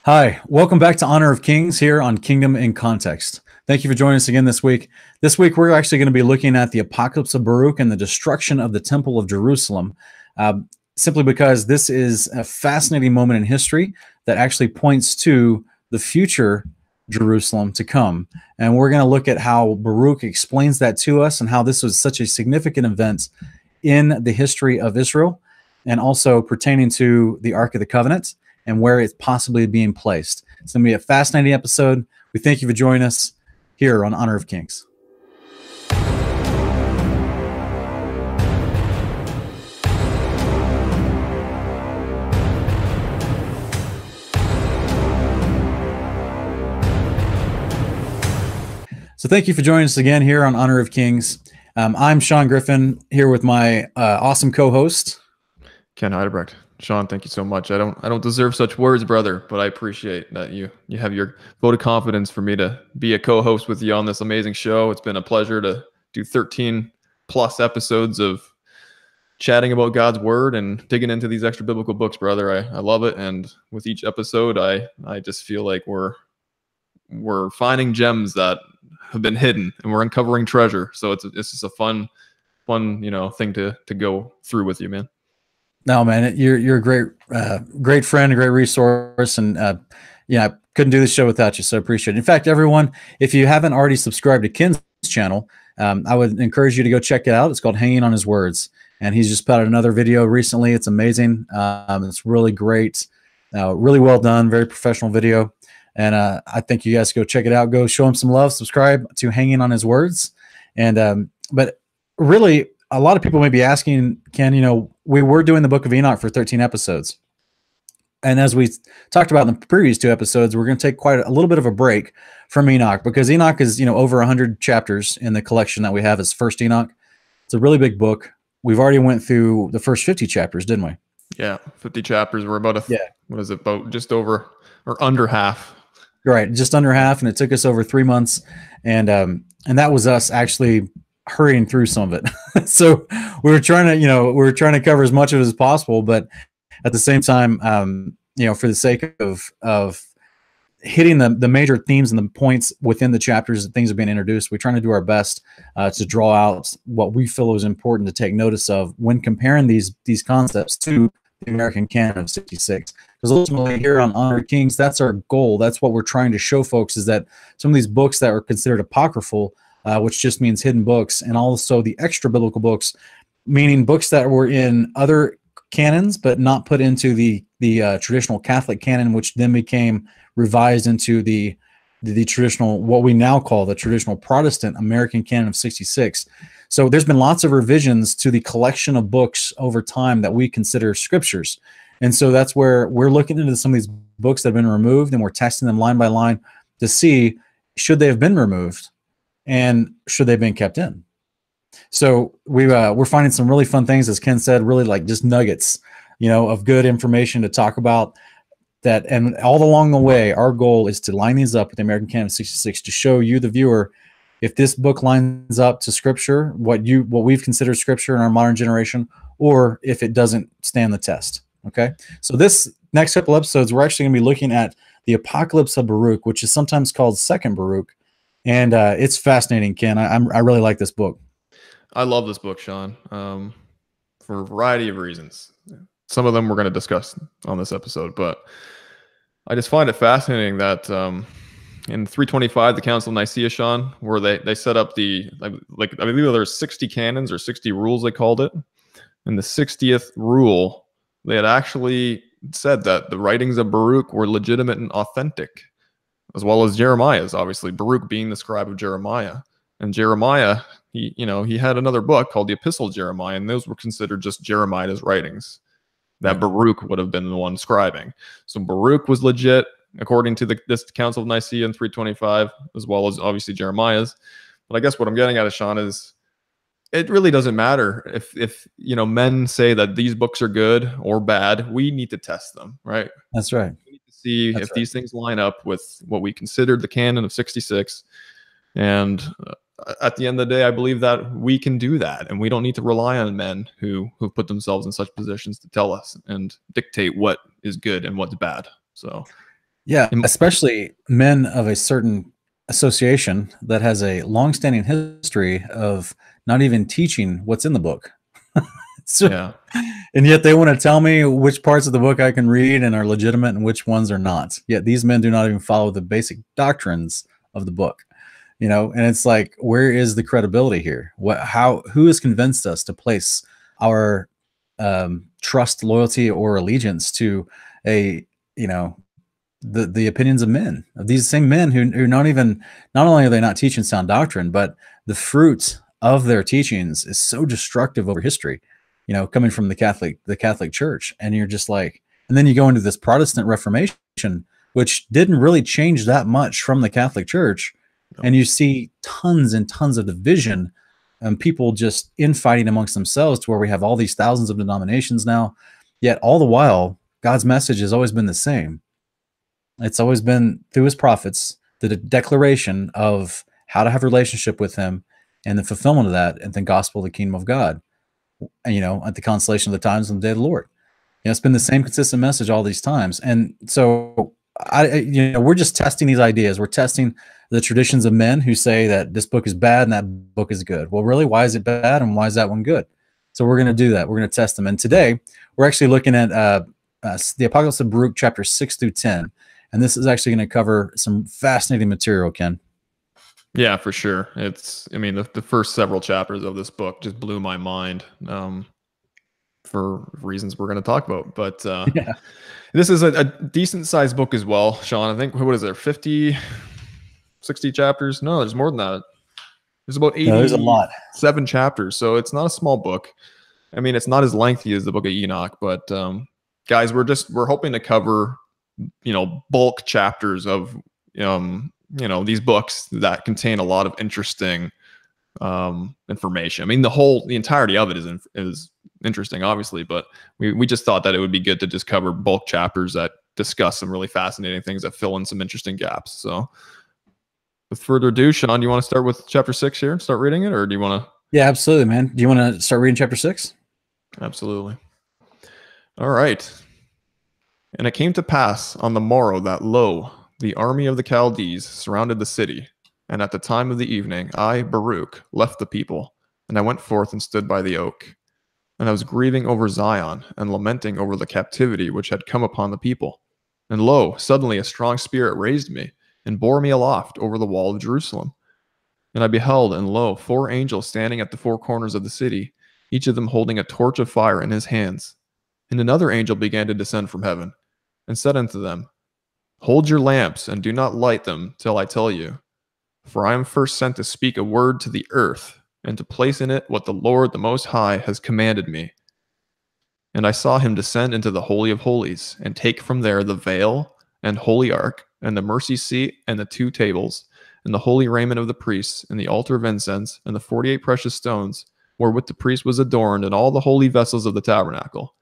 Hi, welcome back to Honor of Kings here on Kingdom in Context. Thank you for joining us again this week. This week, we're actually going to be looking at the Apocalypse of Baruch and the destruction of the Temple of Jerusalem, simply because this is a fascinating moment in history that actually points to the future Jerusalem to come. And we're going to look at how Baruch explains that to us and how this was such a significant event in the history of Israel and also pertaining to the Ark of the Covenant and where it's possibly being placed. It's going to be a fascinating episode. We thank you for joining us here on Honor of Kings. So thank you for joining us again here on Honor of Kings. I'm Sean Griffin here with my awesome co-host, Ken Heidebrecht. Sean, thank you so much. I don't deserve such words, brother, but I appreciate that you have your vote of confidence for me to be a co-host with you on this amazing show. It's been a pleasure to do 13 plus episodes of chatting about God's word and digging into these extra biblical books, brother. I love it, and with each episode, I just feel like we're finding gems that have been hidden, and we're uncovering treasure. So it's just a fun thing to go through with you, man. No, man, you're a great friend, a great resource, and I couldn't do this show without you. So I appreciate it. In fact, everyone, if you haven't already subscribed to Ken's channel, I would encourage you to go check it out. It's called Hanging on His Words, and he's just put out another video recently. It's amazing. It's really great, really well done, very professional video, and I think you guys go check it out. Go show him some love. Subscribe to Hanging on His Words, and but really, a lot of people may be asking, Ken, we were doing the Book of Enoch for 13 episodes. And as we talked about in the previous 2 episodes, we're going to take quite a little bit of a break from Enoch because Enoch is, over 100 chapters in the collection that we have as First Enoch. It's a really big book. We've already went through the first 50 chapters, didn't we? Yeah, 50 chapters. We're about what is it, about just over or under half. Right, just under half, and it took us over 3 months. And that was us actually hurrying through some of it. So we were trying to cover as much of it as possible, but at the same time, for the sake of hitting the major themes and the points within the chapters that things are being introduced, we're trying to do our best to draw out what we feel is important to take notice of when comparing these concepts to the American canon of 66. Because ultimately here on Honor of Kings, that's our goal. That's what we're trying to show folks, is that some of these books that are considered apocryphal, which just means hidden books, and also the extra biblical books, meaning books that were in other canons but not put into the traditional Catholic canon, which then became revised into the traditional, what we now call the traditional Protestant American canon of 66. So there's been lots of revisions to the collection of books over time that we consider scriptures. And so that's where we're looking into some of these books that have been removed, and we're testing them line by line to see, should they have been removed and should they have been kept in. So we're finding some really fun things, as Ken said, really like just nuggets, of good information to talk about that. And all along the way, our goal is to line these up with the American Canon of 66 to show you, the viewer, if this book lines up to Scripture, what we've considered Scripture in our modern generation, or if it doesn't stand the test. Okay, so this next couple episodes, we're actually going to be looking at the Apocalypse of Baruch, which is sometimes called Second Baruch, and it's fascinating, Ken. I really like this book. I love this book, Sean, for a variety of reasons. Some of them we're going to discuss on this episode, but I just find it fascinating that in 325, the Council of Nicaea, Sean, where they set up I believe there's 60 canons or 60 rules, they called it. In the 60th rule, they had actually said that the writings of Baruch were legitimate and authentic, as well as Jeremiah's, obviously, Baruch being the scribe of Jeremiah. And Jeremiah, he had another book called the Epistle of Jeremiah, and those were considered just Jeremiah's writings that Baruch would have been the one scribing. So Baruch was legit, according to this Council of Nicaea in 325, as well as obviously Jeremiah's. But I guess what I'm getting at, Sean, is it really doesn't matter if men say that these books are good or bad. We need to test them, right? That's right. We need to see if these things line up with what we considered the canon of 66. And at the end of the day, I believe that we can do that, and we don't need to rely on men who put themselves in such positions to tell us and dictate what is good and what's bad. So Yeah, And- especially men of a certain association that has a long-standing history of not even teaching what's in the book. So, yeah. and yet they want to tell me which parts of the book I can read and are legitimate and which ones are not. Yet these men do not even follow the basic doctrines of the book. And it's like, where is the credibility here? Who has convinced us to place our trust, loyalty, or allegiance to a, you know, the opinions of men, of these same men who not only are they not teaching sound doctrine, but the fruit of their teachings is so destructive over history, coming from the Catholic Church. And you're just like, and then you go into this Protestant Reformation, which didn't really change that much from the Catholic Church. And you see tons and tons of division and people just infighting amongst themselves to where we have all these thousands of denominations now. Yet all the while, God's message has always been the same. It's always been through his prophets, the declaration of how to have a relationship with him and the fulfillment of that and the gospel of the kingdom of God, and, at the consolation of the times and the day of the Lord. It's been the same consistent message all these times. And so we're just testing these ideas. We're testing the traditions of men who say that this book is bad and that book is good. Well, really, why is it bad and why is that one good? So we're going to do that. We're going to test them. And today we're actually looking at the Apocalypse of Baruch, chapter 6 through 10. And this is actually going to cover some fascinating material, Ken. Yeah, for sure. The first several chapters of this book just blew my mind for reasons we're going to talk about. But Yeah. This is a decent sized book as well, Sean. I think, what is there, 50, 60 chapters? No, there's more than that. There's about 87 there's a lot. chapters. So it's not a small book. I mean, it's not as lengthy as the book of Enoch, but guys, we're hoping to cover, bulk chapters of, these books that contain a lot of interesting information. I mean, the entirety of it is interesting, obviously, but we just thought that it would be good to just cover bulk chapters that discuss some really fascinating things that fill in some interesting gaps. So with further ado, Sean, do you want to start with chapter 6 here and start reading it, or do you want to? Yeah, absolutely, man. Do you want to start reading chapter 6? Absolutely. All right. And it came to pass on the morrow that, lo, the army of the Chaldees surrounded the city. And at the time of the evening, I, Baruch, left the people, and I went forth and stood by the oak. And I was grieving over Zion, and lamenting over the captivity which had come upon the people. And lo, suddenly a strong spirit raised me, and bore me aloft over the wall of Jerusalem. And I beheld, and lo, 4 angels standing at the 4 corners of the city, each of them holding a torch of fire in his hands. And another angel began to descend from heaven, and said unto them, Hold your lamps, and do not light them till I tell you. For I am first sent to speak a word to the earth, and to place in it what the Lord the Most High has commanded me. And I saw him descend into the Holy of Holies, and take from there the veil, and holy ark, and the mercy seat, and the 2 tables, and the holy raiment of the priests, and the altar of incense, and the 48 precious stones, wherewith the priest was adorned, and all the holy vessels of the tabernacle.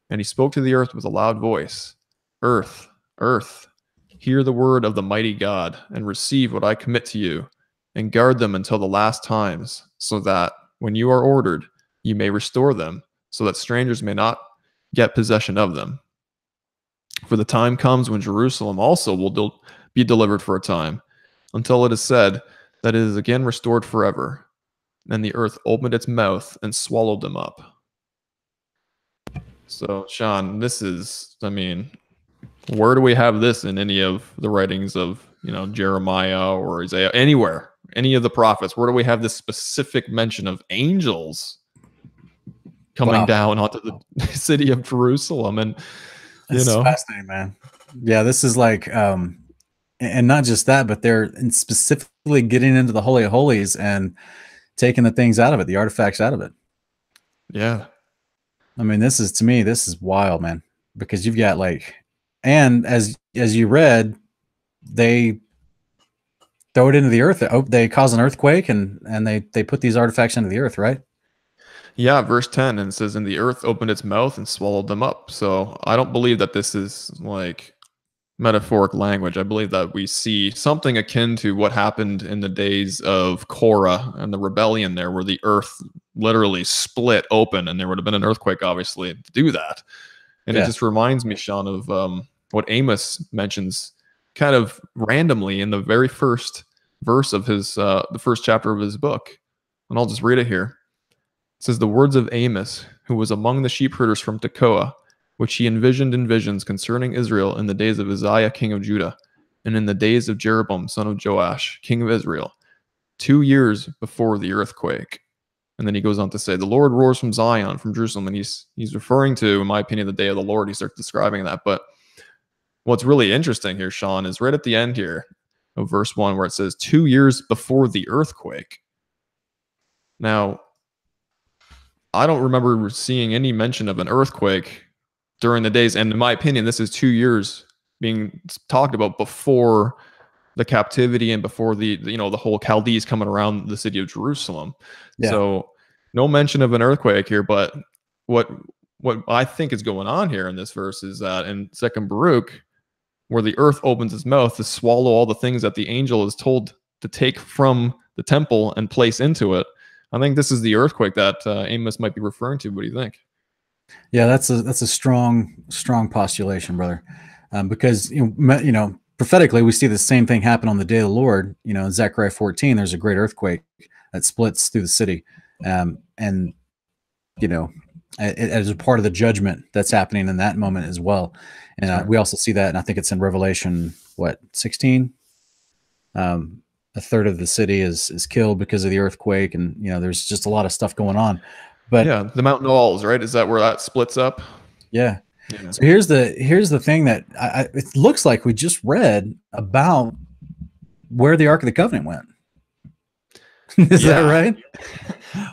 And he spoke to the earth with a loud voice, Earth, earth, hear the word of the mighty God, and receive what I commit to you, and guard them until the last times, so that, when you are ordered, you may restore them, so that strangers may not get possession of them. For the time comes when Jerusalem also will be delivered for a time, until it is said that it is again restored forever. And the earth opened its mouth and swallowed them up. So, Sean, this is, where do we have this in any of the writings of, Jeremiah or Isaiah, anywhere, any of the prophets? Where do we have this specific mention of angels coming down onto the city of Jerusalem? And, It's fascinating, man. Yeah, this is like, and not just that, but they're specifically getting into the Holy of Holies and taking the things out of it, the artifacts out of it. Yeah. I mean, this is wild, man, because you've got and as you read, they throw it into the earth. They cause an earthquake and they put these artifacts into the earth, right? Yeah, verse 10, and it says, and the earth opened its mouth and swallowed them up. So I don't believe that this is like metaphoric language. I believe that we see something akin to what happened in the days of Korah and the rebellion there, where the earth literally split open, and there would have been an earthquake, obviously, to do that. And It just reminds me, Sean, of what Amos mentions kind of randomly in the very first verse of his the first chapter of his book. And I'll just read it here. It says, "The words of Amos, who was among the sheep herders from Tekoa, which he envisioned in visions concerning Israel in the days of Uzziah, king of Judah, and in the days of Jeroboam, son of Joash, king of Israel, 2 years before the earthquake." And then he goes on to say, "The Lord roars from Zion, from Jerusalem." And he's referring to, in my opinion, the day of the Lord. He starts describing that. But what's really interesting here, Sean, is right at the end here of verse 1, where it says 2 years before the earthquake. Now, I don't remember seeing any mention of an earthquake during the days. And in my opinion, this is 2 years being talked about before the captivity and before the whole Chaldees coming around the city of Jerusalem. Yeah. So no mention of an earthquake here, but what I think is going on here in this verse is that in 2nd Baruch, where the earth opens its mouth to swallow all the things that the angel is told to take from the temple and place into it, I think this is the earthquake that Amos might be referring to. What do you think? Yeah, that's a strong postulation, brother, because prophetically, we see the same thing happen on the day of the Lord. In Zechariah 14, there's a great earthquake that splits through the city. And as a part of the judgment that's happening in that moment as well. And we also see that, and I think it's in Revelation, 16? A third of the city is killed because of the earthquake. And, there's just a lot of stuff going on. But yeah, the Mount Knolls, right? Is that where that splits up? Yeah. So here's the thing that it looks like we just read about where the Ark of the Covenant went. Is that right?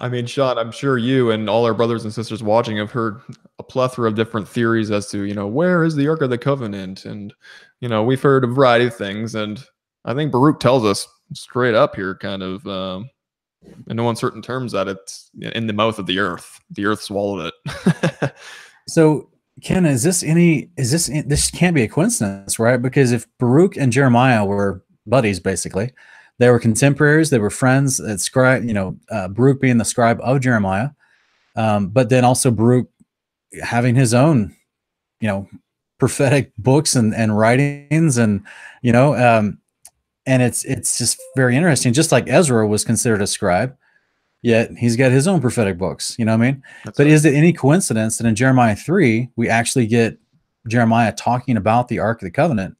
I mean, Sean, I'm sure you and all our brothers and sisters watching have heard a plethora of different theories as to, where is the Ark of the Covenant? And, we've heard a variety of things. And I think Baruch tells us straight up here, kind of in no uncertain terms, that it's in the mouth of the earth. The earth swallowed it. So, Ken, this can't be a coincidence, right? Because if Baruch and Jeremiah were buddies, basically, they were contemporaries, they were friends. That scribe, Baruch being the scribe of Jeremiah, but then also Baruch having his own, prophetic books and writings, and and it's just very interesting. Just like Ezra was considered a scribe, yet he's got his own prophetic books. You know what I mean? But is it any coincidence that in Jeremiah 3 we actually get Jeremiah talking about the Ark of the Covenant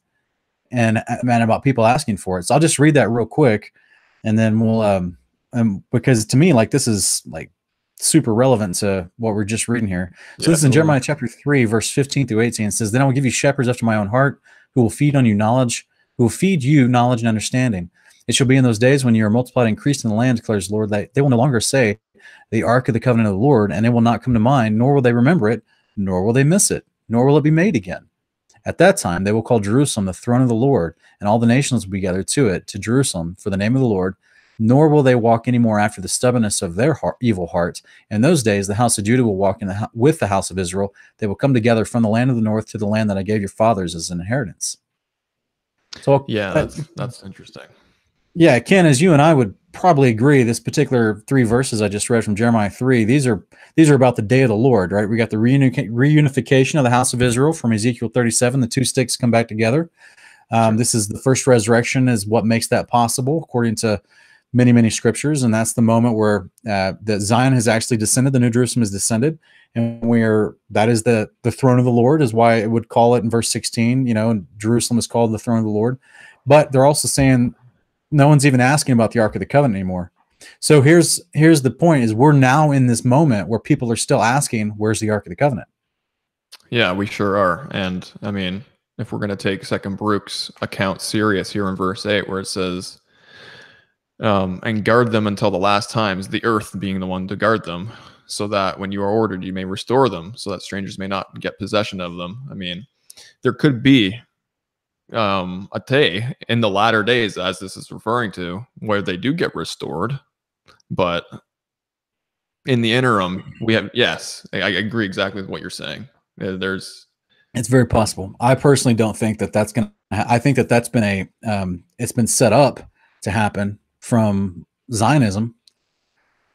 and about people asking for it? So I'll just read that real quick, and then we'll because to me, this is super relevant to what we're just reading here. So this is in Jeremiah chapter 3, verse 15 through 18. It says, "Then I will give you shepherds after my own heart, who will feed you knowledge and understanding. It shall be in those days when you are multiplied and increased in the land, declares the Lord, that they will no longer say, the Ark of the Covenant of the Lord, and it will not come to mind, nor will they remember it, nor will they miss it, nor will it be made again. At that time they will call Jerusalem the throne of the Lord, and all the nations will be gathered to it, to Jerusalem, for the name of the Lord. Nor will they walk any more after the stubbornness of their evil heart. In those days the house of Judah will walk with the house of Israel. They will come together from the land of the north to the land that I gave your fathers as an inheritance." So yeah, that's interesting. Yeah, Ken, as you and I would probably agree, this particular 3 verses I just read from Jeremiah 3, these are about the day of the Lord, right? We got the reunification of the house of Israel from Ezekiel 37. The 2 sticks come back together. This is the first resurrection, is what makes that possible, according to many, many scriptures. And that's the moment where that Zion has actually descended, the New Jerusalem has descended, and that is the throne of the Lord, is why it would call it in verse 16, and Jerusalem is called the throne of the Lord. But they're also saying no one's even asking about the Ark of the Covenant anymore. So here's the point, is we're now in this moment where people are still asking, where's the Ark of the Covenant? Yeah, we sure are. And I mean, if we're going to take 2nd Baruch's account serious here in verse 8, where it says, and guard them until the last times, the earth being the one to guard them, so that when you are ordered, you may restore them, so that strangers may not get possession of them. I mean, there could be a day in the latter days, as this is referring to, where they do get restored. But in the interim, we have, yes, I agree exactly with what you're saying. It's very possible. I personally don't think that that's going to, I think that that's been it's been set up to happen from Zionism,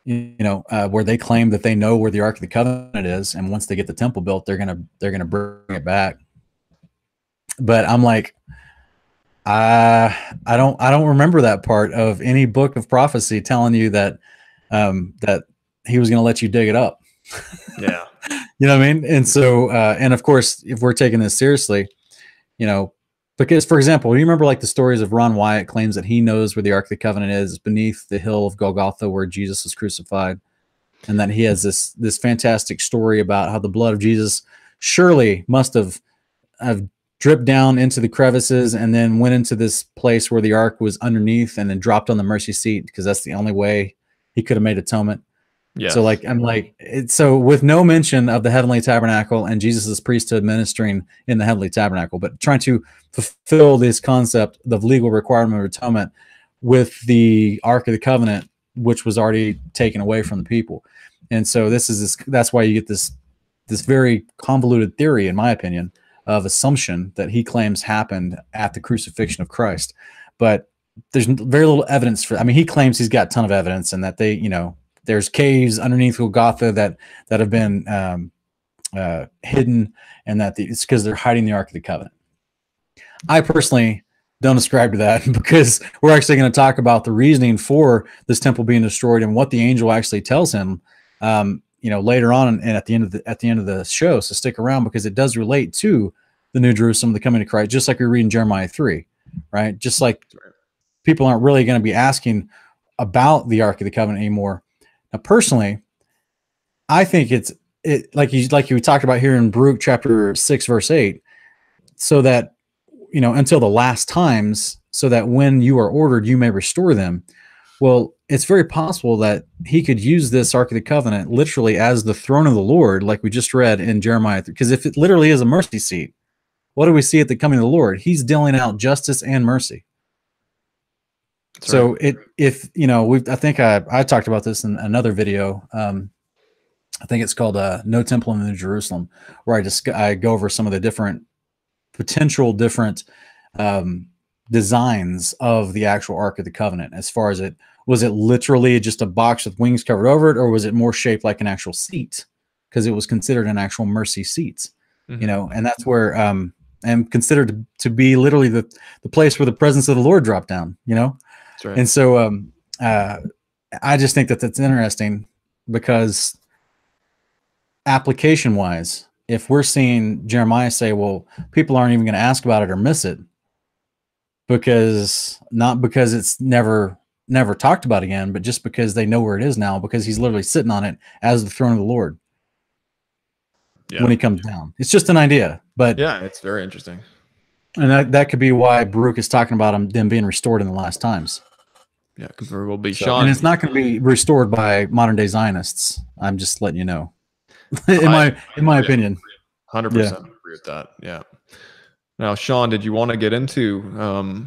where they claim that they know where the Ark of the Covenant is, and once they get the temple built, they're gonna bring it back. But I'm like, I don't remember that part of any book of prophecy telling you that that he was going to let you dig it up. Yeah. You know what I mean? And so, and of course, if we're taking this seriously, you know, because for example, you remember like the stories of Ron Wyatt claims that he knows where the Ark of the Covenant is beneath the hill of Golgotha where Jesus was crucified, and that he has this fantastic story about how the blood of Jesus surely must have dripped down into the crevices and then went into this place where the ark was underneath and then dropped on the mercy seat because that's the only way he could have made atonement. So Yes. like I'm like so with no mention of the heavenly tabernacle and Jesus's priesthood ministering in the heavenly tabernacle, but trying to fulfill this concept of legal requirement of atonement with the Ark of the Covenant, which was already taken away from the people. And so that's why you get this very convoluted theory, in my opinion, of assumption that he claims happened at the crucifixion of Christ. But there's very little evidence for. I mean, he claims he's got a ton of evidence, and that there's caves underneath Golgotha that have been hidden, and that it's because they're hiding the Ark of the Covenant. I personally don't ascribe to that because we're actually going to talk about the reasoning for this temple being destroyed and what the angel actually tells him. Later on and at the end of the show. So stick around because it does relate to the New Jerusalem, the coming of Christ, just like we read in Jeremiah 3, right? Just like people aren't really going to be asking about the Ark of the Covenant anymore. Now, personally, I think it like you talked about here in Baruch chapter 6, verse 8, so that until the last times, so that when you are ordered, you may restore them. Well, it's very possible that he could use this Ark of the Covenant literally as the throne of the Lord, like we just read in Jeremiah. Because if it literally is a mercy seat, what do we see at the coming of the Lord? He's dealing out justice and mercy. That's so right. I think I talked about this in another video. I think it's called No Temple in the New Jerusalem, where I go over some of the potential different designs of the actual Ark of the Covenant. As far as was it literally just a box with wings covered over it, or was it more shaped like an actual seat? Because it was considered an actual mercy seat, and that's where and considered to be literally the place where the presence of the Lord dropped down, That's right. And so I just think that that's interesting because application wise, if we're seeing Jeremiah say, well, people aren't even going to ask about it or miss it because it's never talked about again, but just because they know where it is now, because he's literally sitting on it as the throne of the Lord when he comes down. It's just an idea, but yeah, it's very interesting. And that could be why Baruch is talking about them being restored in the last times. Yeah, because there will be Sean. And it's not going to be restored by modern day Zionists. I'm just letting you know. in my opinion. 100% agree with that. Yeah. Now, Sean, did you want to get into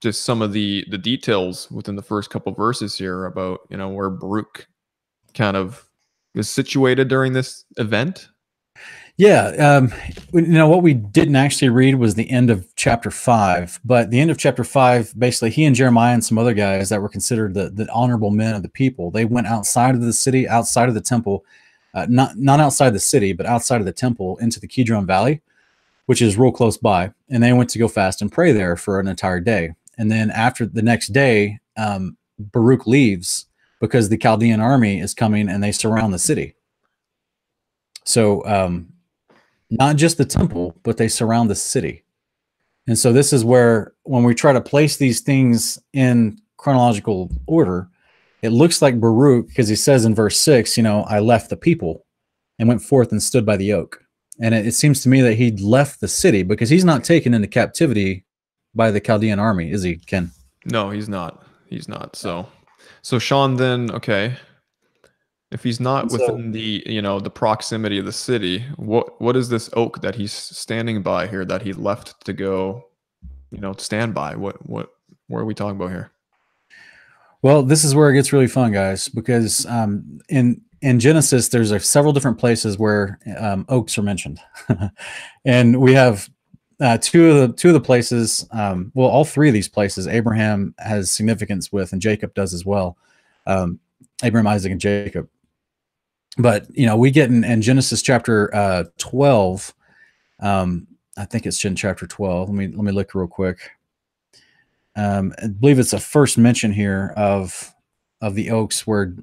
just some of the details within the first couple of verses here about where Baruch kind of is situated during this event? Yeah. What we didn't actually read was the end of chapter 5, but the end of chapter 5, basically he and Jeremiah and some other guys that were considered the honorable men of the people, they went outside of the city, outside of the temple, not outside the city, but outside of the temple into the Kidron Valley, which is real close by. And they went to go fast and pray there for an entire day. And then after the next day, Baruch leaves because the Chaldean army is coming and they surround the city. So not just the temple, but they surround the city. And so this is where, when we try to place these things in chronological order, it looks like Baruch, because he says in verse 6, I left the people and went forth and stood by the oak. And it seems to me that he left the city because he's not taken into captivity by the Chaldean army, is he, Ken? No, he's not. He's not. So Sean, then, okay, if he's not within the proximity of the city, what is this oak that he's standing by here that he left to go, stand by? What are we talking about here? Well, this is where it gets really fun, guys, because in Genesis, there's several different places where oaks are mentioned, and we have two of the places. Well, all three of these places, Abraham has significance with, and Jacob does as well. Abraham, Isaac, and Jacob. But we get in Genesis chapter 12. I think it's in chapter 12. Let me look real quick. I believe it's a first mention here of the oaks where,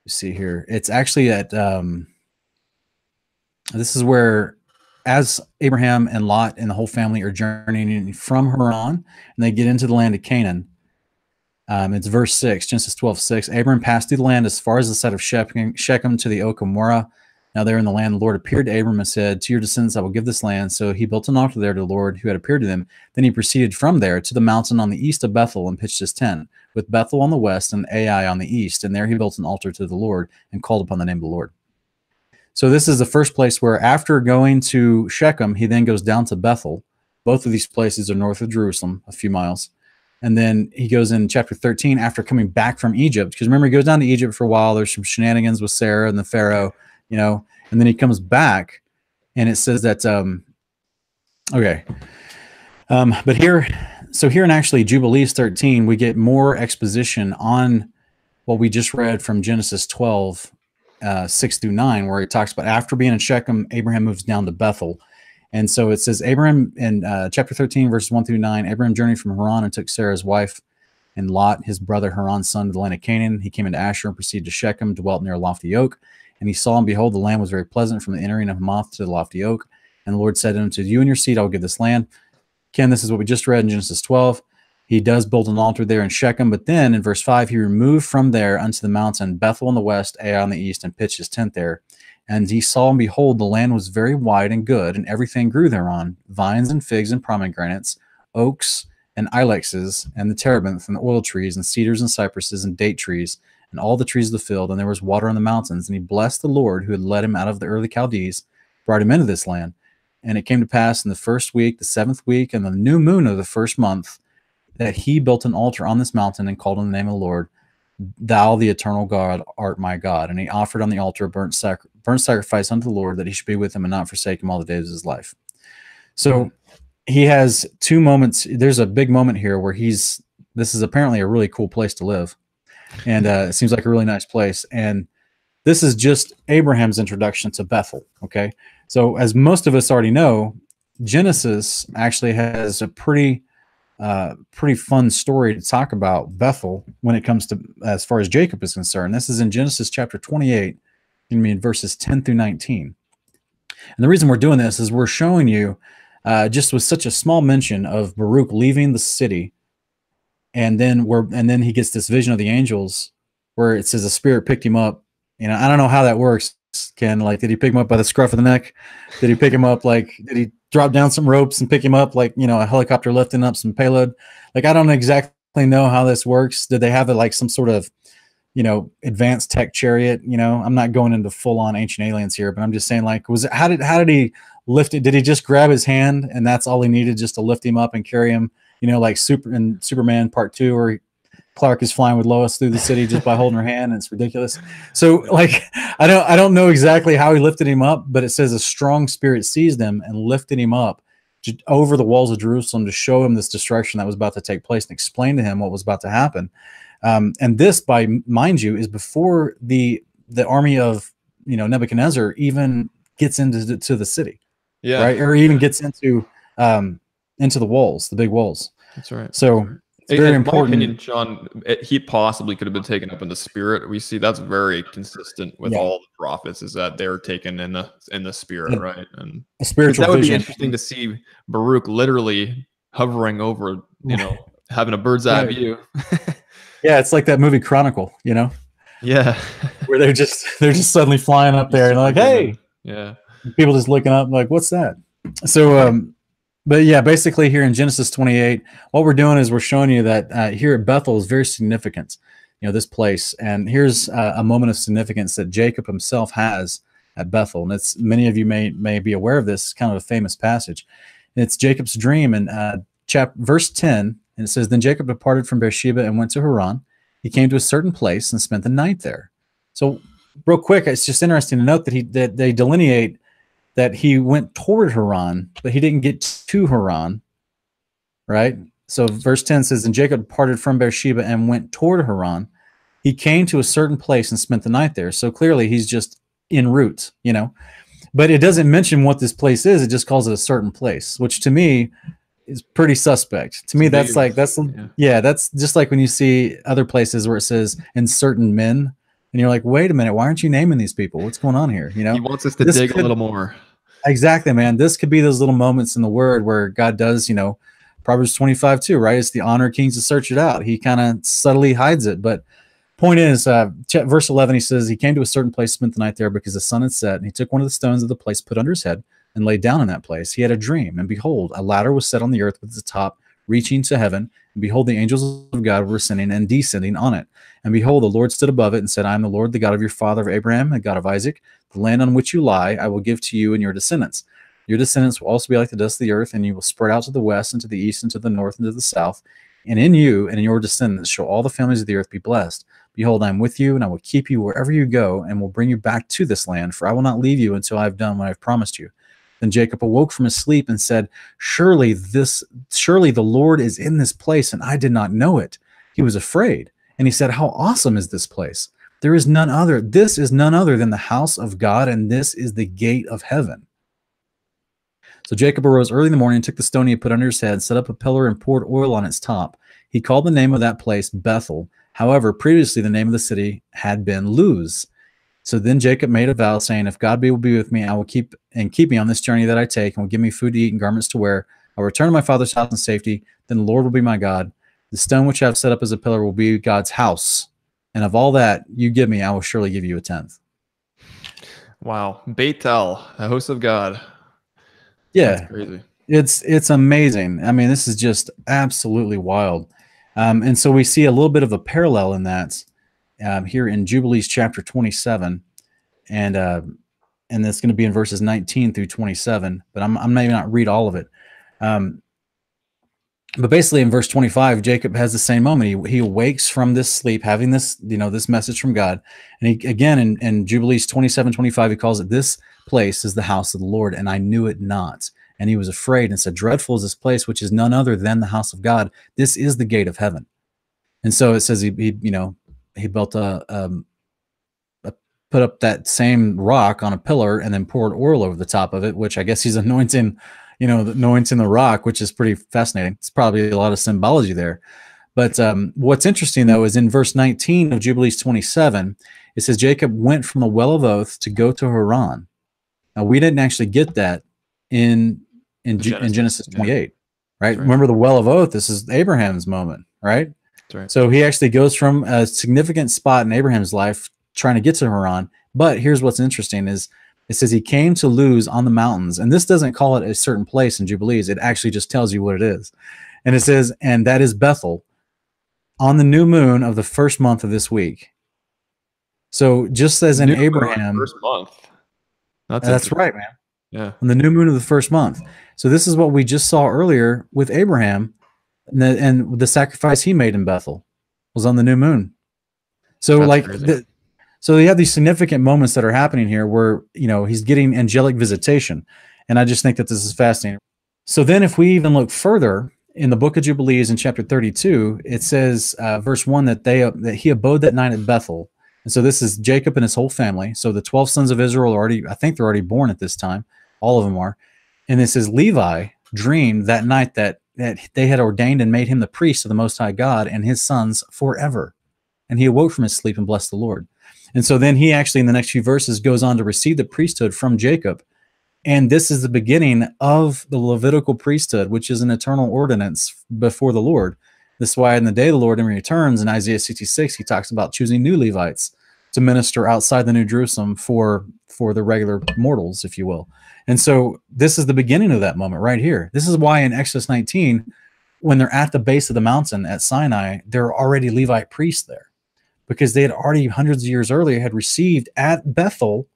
see here, it's actually at, this is where, as Abraham and Lot and the whole family are journeying from Haran, and they get into the land of Canaan. It's verse 6, Genesis 12:6. Abraham passed through the land as far as the site of Shechem to the oak of Morah. Now there in the land, the Lord appeared to Abram and said, to your descendants I will give this land. So he built an altar there to the Lord who had appeared to them. Then he proceeded from there to the mountain on the east of Bethel and pitched his tent, with Bethel on the west and Ai on the east. And there he built an altar to the Lord and called upon the name of the Lord. So this is the first place where, after going to Shechem, he then goes down to Bethel. Both of these places are north of Jerusalem, a few miles. And then he goes in chapter 13 after coming back from Egypt, because remember, he goes down to Egypt for a while. There's some shenanigans with Sarah and the Pharaoh, you know, and then he comes back, and it says that, but here, so here in actually Jubilees 13, we get more exposition on what we just read from Genesis 12, 6 through 9, where it talks about after being in Shechem, Abraham moves down to Bethel. And so it says, Abraham in chapter 13, verses 1 through 9, Abraham journeyed from Haran and took Sarah's wife and Lot, his brother Haran's son, to the land of Canaan. He came into Asher and proceeded to Shechem, dwelt near a lofty oak. And he saw, and behold, the land was very pleasant from the entering of Hamath to the lofty oak. And the Lord said to him, to you and your seed I will give this land. Ken, this is what we just read in Genesis 12. He does build an altar there in Shechem, but then in verse 5, he removed from there unto the mountain Bethel on the west, Ai on the east, and pitched his tent there. And he saw, and behold, the land was very wide and good, and everything grew thereon, vines and figs and pomegranates, oaks and ilexes, and the terebinth and the oil trees, and cedars and cypresses and date trees, and all the trees of the field, and there was water on the mountains. And he blessed the Lord who had led him out of the Ur of the Chaldees, brought him into this land. And it came to pass in the first week, the 7th week, and the new moon of the first month, that he built an altar on this mountain and called on the name of the Lord. Thou, the eternal God, art my God. And he offered on the altar a burnt sacrifice unto the Lord, that he should be with him and not forsake him all the days of his life. So he has two moments. There's a big moment here where this is apparently a really cool place to live. And it seems like a really nice place. And this is just Abraham's introduction to Bethel. Okay. So as most of us already know, Genesis actually has a pretty fun story to talk about Bethel when it comes to, as far as Jacob is concerned. This is in Genesis chapter 28, in verses 10 through 19. And the reason we're doing this is we're showing you, just with such a small mention of Baruch leaving the city, and then he gets this vision of the angels where it says a spirit picked him up. You know, I don't know how that works, Ken. Like, did he pick him up by the scruff of the neck? Did he pick him up, like, did he drop down some ropes and pick him up like, you know, a helicopter lifting up some payload? Like, I don't exactly know how this works. Did they have like some sort of, you know, advanced tech chariot? You know, I'm not going into full on ancient aliens here, but I'm just saying, like, how did he lift it? Did he just grab his hand and that's all he needed, just to lift him up and carry him, you know, like Superman Part 2, where Clark is flying with Lois through the city just by holding her hand, and it's ridiculous. So, like, I don't know exactly how he lifted him up, but it says a strong spirit seized him and lifted him up over the walls of Jerusalem to show him this destruction that was about to take place and explain to him what was about to happen. And this, mind you, is before the army of, you know, Nebuchadnezzar even gets into the city, right, or even gets into the walls, the big walls. That's right. So. It's very important. In my opinion, John, he possibly could have been taken up in the spirit. We see that's very consistent with all the prophets, is that they're taken in the spirit, right? And a spiritual that would vision. be interesting to see Baruch literally hovering over, you know, having a bird's eye view. Yeah, it's like that movie Chronicle, you know? Yeah. Where they're just suddenly flying up there and they're like, hey. Yeah. People just looking up like, what's that? So but yeah, basically here in Genesis 28, what we're doing is we're showing you that here at Bethel is very significant, you know, this place. And here's a moment of significance that Jacob himself has at Bethel. And it's, many of you may be aware of this, kind of a famous passage. And it's Jacob's dream in verse 10. And it says, then Jacob departed from Beersheba and went to Haran. He came to a certain place and spent the night there. So real quick, it's just interesting to note that they delineate that he went toward Haran, but he didn't get to Haran, right? So verse 10 says, and Jacob departed from Beersheba and went toward Haran. He came to a certain place and spent the night there. So clearly he's just en route, you know. But it doesn't mention what this place is. It just calls it a certain place, which to me is pretty suspect to me. That's like that's just like when you see other places where it says "and certain men," and you're like, wait a minute, why aren't you naming these people? What's going on here? You know, he wants us to dig a little more. Exactly, man. This could be those little moments in the Word where God does, you know, Proverbs 25 too, right? It's the honor of kings to search it out. He kind of subtly hides it, but point is, verse 11, he says, he came to a certain place, spent the night there because the sun had set, and he took one of the stones of the place, put under his head, and lay down in that place. He had a dream, and behold, a ladder was set on the earth with its top reaching to heaven, and behold, the angels of God were ascending and descending on it. And behold, the Lord stood above it and said, I am the Lord, the God of your father Abraham, and God of Isaac. The land on which you lie, I will give to you and your descendants. Your descendants will also be like the dust of the earth, and you will spread out to the west, and to the east, and to the north, and to the south. And in you and in your descendants shall all the families of the earth be blessed. Behold, I am with you, and I will keep you wherever you go, and will bring you back to this land, for I will not leave you until I have done what I have promised you. Then Jacob awoke from his sleep and said, Surely the Lord is in this place, and I did not know it. He was afraid, and he said, How awesome is this place? There is none other. This is none other than the house of God, and this is the gate of heaven. So Jacob arose early in the morning and took the stone he had put under his head, set up a pillar, and poured oil on its top. He called the name of that place Bethel. However, previously the name of the city had been Luz. So then Jacob made a vow, saying, If God will be with me, I will keep me on this journey that I take, and will give me food to eat and garments to wear. I will return to my father's house in safety. Then the Lord will be my God. The stone which I have set up as a pillar will be God's house. And of all that you give me, I will surely give you a tenth. Wow. Beitel, the host of God. Yeah. That's crazy. It's amazing. I mean, this is just absolutely wild. And so we see a little bit of a parallel in that here in Jubilees chapter 27, and that's going to be in verses 19 through 27. But I'm maybe not read all of it. But basically, in verse 25, Jacob has the same moment. He awakes from this sleep, having this this message from God, and he again in Jubilees 27:25, he calls it, This place is the house of the Lord, and I knew it not. And he was afraid and said, Dreadful is this place, which is none other than the house of God. This is the gate of heaven. And so it says he built put up that same rock on a pillar and then poured oil over the top of it, which I guess he's anointing the rock, which is pretty fascinating. It's probably a lot of symbology there. But what's interesting, though, is in verse 19 of Jubilees 27, it says Jacob went from the well of oath to go to Haran. Now, we didn't actually get that in Genesis 28, right? Remember the well of oath? This is Abraham's moment, right? That's right. So he actually goes from a significant spot in Abraham's life trying to get to Haran. But here's what's interesting is it says he came to Luz on the mountains. And this doesn't call it a certain place in Jubilees. It actually just tells you what it is. And it says, and that is Bethel on the new moon of the first month of this week. So just as in Abraham. First month. That's right, man. Yeah. On the new moon of the first month. So this is what we just saw earlier with Abraham, and the sacrifice he made in Bethel was on the new moon. So so you have these significant moments that are happening here where, he's getting angelic visitation. And I just think that this is fascinating. So then if we even look further in the book of Jubilees in chapter 32, it says, verse 1, that he abode that night at Bethel. And so this is Jacob and his whole family. So the 12 sons of Israel I think they're already born at this time. All of them are. And it says Levi dreamed that night that they had ordained and made him the priest of the Most High God and his sons forever. And he awoke from his sleep and blessed the Lord. And so then he actually, in the next few verses, goes on to receive the priesthood from Jacob. And this is the beginning of the Levitical priesthood, which is an eternal ordinance before the Lord. This is why in the day the Lord returns in Isaiah 66, he talks about choosing new Levites to minister outside the New Jerusalem for the regular mortals, if you will. And so this is the beginning of that moment right here. This is why in Exodus 19, when they're at the base of the mountain at Sinai, there are already Levite priests there because they had already hundreds of years earlier had received at Bethel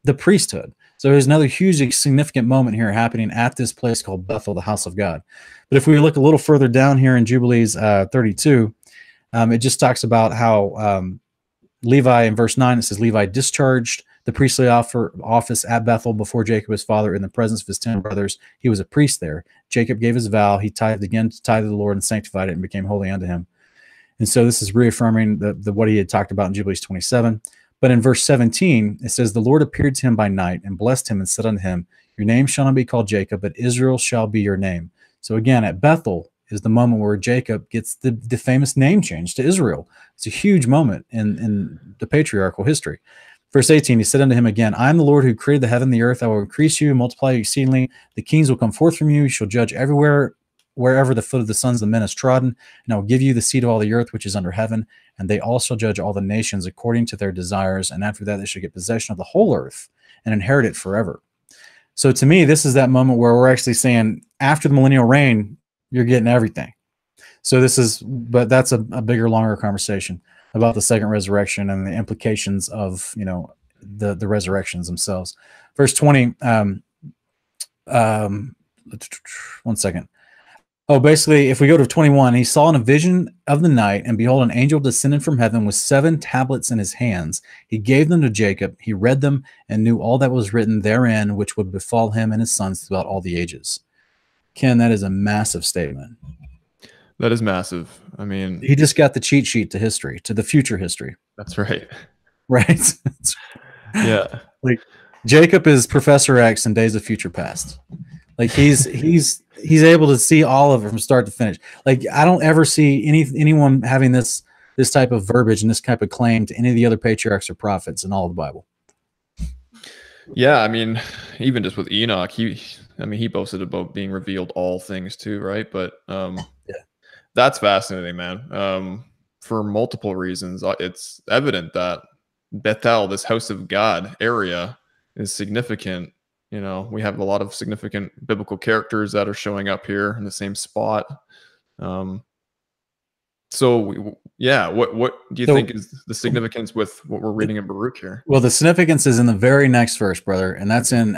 the priesthood. So there's another hugely significant moment here happening at this place called Bethel, the house of God. But if we look a little further down here in Jubilees 32, it just talks about how Levi, in verse 9, it says, Levi discharged the priestly office at Bethel before Jacob his father in the presence of his 10 brothers. He was a priest there. Jacob gave his vow. He tithed again to tithe the Lord and sanctified it and became holy unto him. And so this is reaffirming what he had talked about in Jubilees 27. But in verse 17, it says, The Lord appeared to him by night and blessed him and said unto him, Your name shall not be called Jacob, but Israel shall be your name. So again, at Bethel is the moment where Jacob gets the famous name change to Israel. It's a huge moment in the patriarchal history. Verse 18, he said unto him again, I am the Lord who created the heaven and the earth. I will increase you, multiply you exceedingly. The kings will come forth from you. You shall judge everywhere, wherever the foot of the sons of men is trodden. And I will give you the seed of all the earth, which is under heaven. And they all shall judge all the nations according to their desires. And after that, they shall get possession of the whole earth and inherit it forever. So to me, this is that moment where we're actually saying, after the millennial reign, you're getting everything. So this is, but that's a bigger, longer conversation about the second resurrection and the implications of, you know, the resurrections themselves. Verse 20, one second. Oh, basically, if we go to 21, he saw in a vision of the night, and behold, an angel descended from heaven with 7 tablets in his hands. He gave them to Jacob. He read them and knew all that was written therein, which would befall him and his sons throughout all the ages. Ken, that is a massive statement. That is massive. I mean, he just got the cheat sheet to history, to the future history. That's right. Right? Yeah. Like Jacob is Professor X in Days of Future Past. Like he's able to see all of it from start to finish. Like I don't ever see anyone having this type of verbiage and this type of claim to any of the other patriarchs or prophets in all of the Bible. Yeah, I mean, even just with Enoch, he boasted about being revealed all things too, right? But yeah. That's fascinating, man. For multiple reasons. It's evident that Bethel, this house of God area, is significant. You know, we have a lot of significant biblical characters that are showing up here in the same spot. So yeah, what do you think is the significance with what we're reading in Baruch here? Well, the significance is in the very next verse, brother, and that's in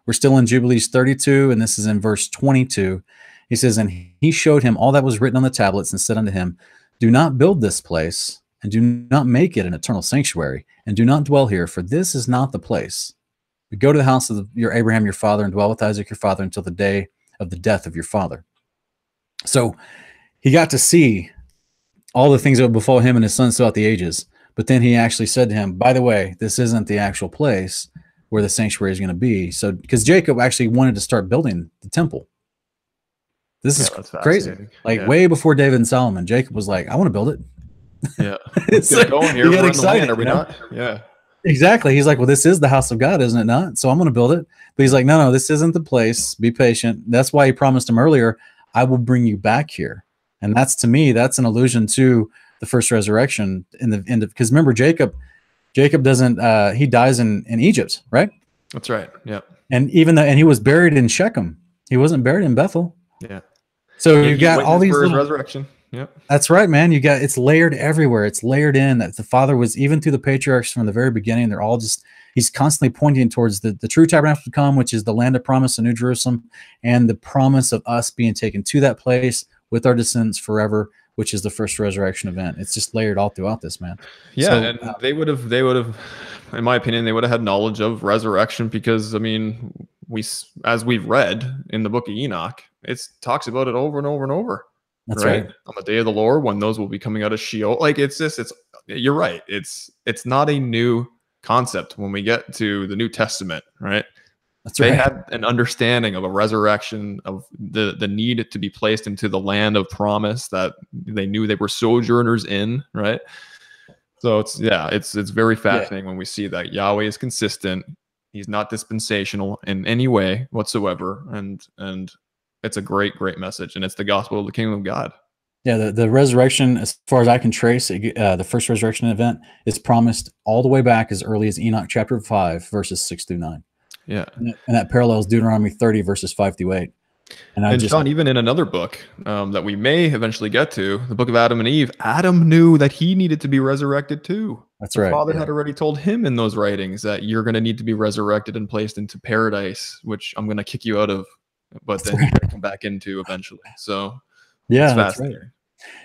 we're still in Jubilees 32, and this is in verse 22. He says, and he showed him all that was written on the tablets and said unto him, do not build this place, and do not make it an eternal sanctuary, and do not dwell here, for this is not the place. But go to the house of your Abraham your father, and dwell with Isaac your father until the day of the death of your father. So he got to see all the things that would befall him and his sons throughout the ages. But then he actually said to him, by the way, this isn't the actual place where the sanctuary is going to be. So because Jacob actually wanted to start building the temple. This is crazy. Like way before David and Solomon, Jacob was like, I want to build it. Yeah. It's like, going here. He got excited. Are we not? Yeah. Exactly. He's like, well, this is the house of God, isn't it not? So I'm going to build it. But he's like, no, this isn't the place. Be patient. That's why he promised him earlier, I will bring you back here. And that's, to me, that's an allusion to the first resurrection in the end of, because remember, Jacob doesn't, he dies in Egypt, right? That's right. Yeah. And even though, and he was buried in Shechem. He wasn't buried in Bethel. Yeah. So you've got all these little, resurrection. Yeah. That's right, man. You got, it's layered everywhere. It's layered in that the Father was, even through the patriarchs from the very beginning, they're all just, he's constantly pointing towards the true tabernacle to come, which is the land of promise in New Jerusalem, and the promise of us being taken to that place with our descendants forever, which is the first resurrection event. It's just layered all throughout this, man. Yeah. So, and they would have, in my opinion, they would have had knowledge of resurrection because, I mean, as we've read in the book of Enoch, it talks about it over and over and over. That's right. On the day of the Lord, when those will be coming out of Sheol. Like you're right. It's not a new concept when we get to the New Testament, right? That's right. They had an understanding of a resurrection, of the need to be placed into the land of promise that they knew they were sojourners in, right? So it's very fascinating when we see that Yahweh is consistent. He's not dispensational in any way whatsoever. And it's a great, great message. And it's the gospel of the kingdom of God. Yeah, the resurrection, as far as I can trace, the first resurrection event is promised all the way back as early as Enoch chapter 5, verses 6 through 9. Yeah. And that parallels Deuteronomy 30, verses 5 through 8. And John, even in another book that we may eventually get to, the book of Adam and Eve, Adam knew that he needed to be resurrected too. That's right. The Father had already told him in those writings that you're going to need to be resurrected and placed into paradise, which I'm going to kick you out of, but then you're going to come back into eventually. So yeah, it's that's right.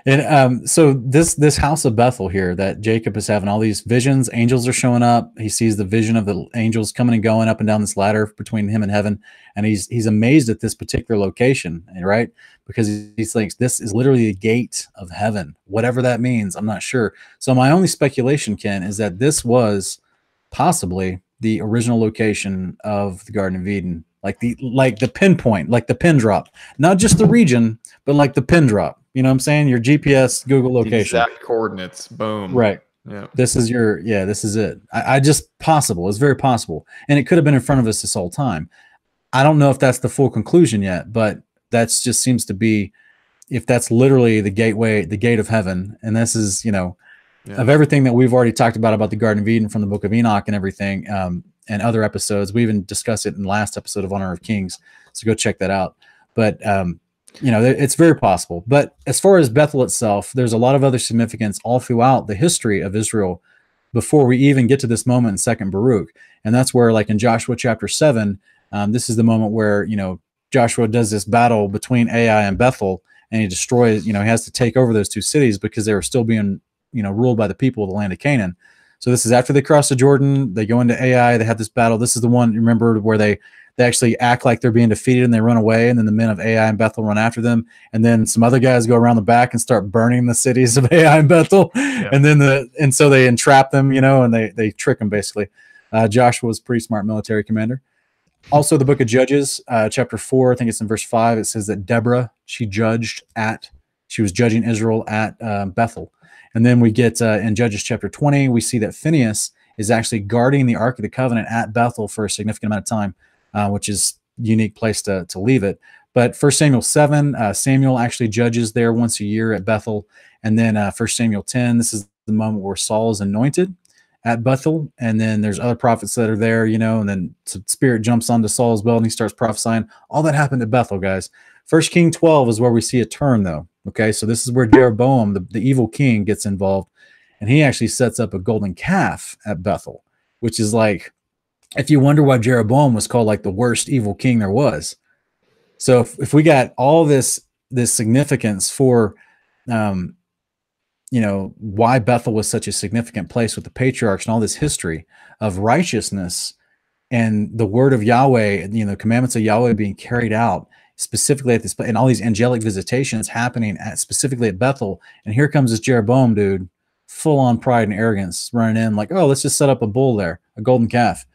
And so this house of Bethel here that Jacob is having all these visions, angels are showing up. He sees the vision of the angels coming and going up and down this ladder between him and heaven. And he's amazed at this particular location, right? Because he thinks this is literally the gate of heaven, whatever that means. I'm not sure. So my only speculation, Ken, is that this was possibly the original location of the Garden of Eden like the pinpoint, like the pin drop, not just the region, but like the pin drop. You know what I'm saying? Your GPS, Google location, exact coordinates. Boom. right? Yeah. This is this is it. I just possible. It's very possible, and it could have been in front of us this whole time. I don't know if that's the full conclusion yet, but that's just seems to be, if that's literally the gateway, the gate of heaven, and this is, of everything that we've already talked about the Garden of Eden from the Book of Enoch and everything, and other episodes. We even discussed it in the last episode of Honor of Kings, so go check that out. But it's very possible. But as far as Bethel itself, there's a lot of other significance all throughout the history of Israel before we even get to this moment in Second Baruch, and that's where, like in Joshua chapter 7, this is the moment where Joshua does this battle between Ai and Bethel, and he destroys. He has to take over those two cities because they were still being ruled by the people of the land of Canaan. So this is after they cross the Jordan, they go into Ai, they have this battle. This is the one, remember, where they actually act like they're being defeated and they run away, and then the men of Ai and Bethel run after them, and then some other guys go around the back and start burning the cities of Ai and Bethel, and so they entrap them, and they trick them basically. Joshua was a pretty smart military commander. Also, the book of Judges, chapter 4, I think it's in verse 5, it says that Deborah, she was judging Israel at Bethel. And then we get in Judges chapter 20, we see that Phinehas is actually guarding the Ark of the Covenant at Bethel for a significant amount of time, which is a unique place to leave it. But 1 Samuel 7, Samuel actually judges there once a year at Bethel. And then 1 Samuel 10, this is the moment where Saul is anointed at Bethel, and then there's other prophets that are there, and then the Spirit jumps onto Saul's belt and he starts prophesying. All that happened at Bethel, guys. 1 King 12 is where we see a turn, though. Okay, so this is where Jeroboam, the evil king, gets involved, and he actually sets up a golden calf at Bethel, which is like, if you wonder why Jeroboam was called like the worst evil king there was. So if we got all this significance for why Bethel was such a significant place with the patriarchs and all this history of righteousness and the word of Yahweh, the commandments of Yahweh being carried out specifically at this place, and all these angelic visitations happening specifically at Bethel. And here comes this Jeroboam dude, full on pride and arrogance, running in like, oh, let's just set up a bull there, a golden calf,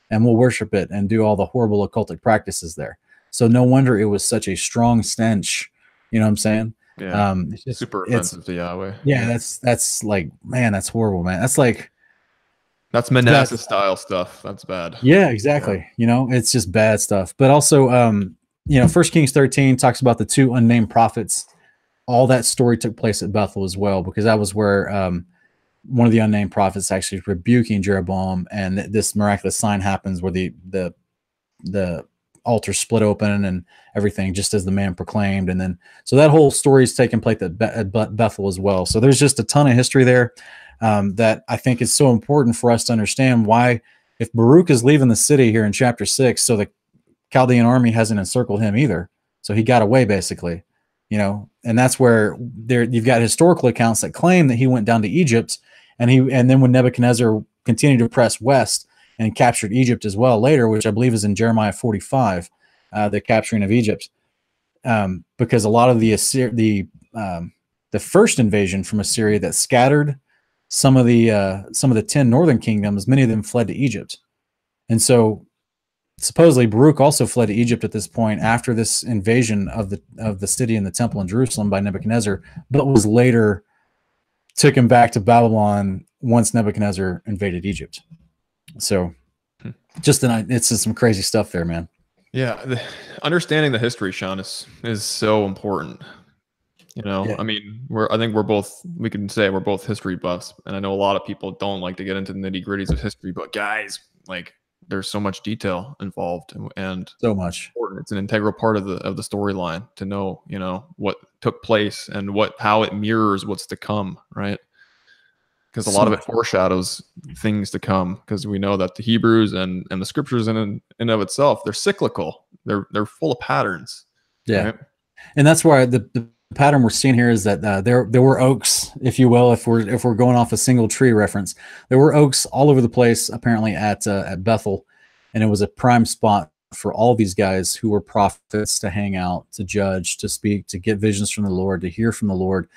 and we'll worship it and do all the horrible occultic practices there. So no wonder it was such a strong stench. You know what I'm saying? Yeah, it's just super offensive to Yahweh. Yeah, that's like, man, that's horrible, man. That's Manasseh style stuff. That's bad. Yeah, exactly. Yeah. It's just bad stuff. But also, 1 Kings 13 talks about the two unnamed prophets. All that story took place at Bethel as well, because that was where one of the unnamed prophets actually rebuking Jeroboam, and this miraculous sign happens where the altar split open and everything, just as the man proclaimed. And then, so that whole story is taking place at Bethel as well. So there's just a ton of history there that I think is so important for us to understand why, if Baruch is leaving the city here in chapter 6, so the Chaldean army hasn't encircled him either. So he got away basically, and that's where you've got historical accounts that claim that he went down to Egypt, and then when Nebuchadnezzar continued to press west and captured Egypt as well later, which I believe is in Jeremiah 45, the capturing of Egypt, because a lot of the first invasion from Assyria that scattered some of the 10 northern kingdoms, many of them fled to Egypt, and so supposedly Baruch also fled to Egypt at this point after this invasion of the city and the temple in Jerusalem by Nebuchadnezzar, but was later took him back to Babylon once Nebuchadnezzar invaded Egypt. So it's just some crazy stuff there, man. Yeah. Understanding the history, Sean, is so important. Yeah. I mean, we can say we're both history buffs, and I know a lot of people don't like to get into the nitty gritties of history, but guys, like, there's so much detail involved, and so much. It's an integral part of the storyline to know, what took place and how it mirrors what's to come, right? Because a lot of it foreshadows things to come, because we know that the Hebrews and the scriptures in and of itself, they're cyclical. They're full of patterns. Yeah. Right? And that's why the pattern we're seeing here is that there were oaks, if you will, if we're going off a single tree reference, there were oaks all over the place apparently at Bethel, and it was a prime spot for all these guys who were prophets to hang out, to judge, to speak, to get visions from the Lord, to hear from the Lord.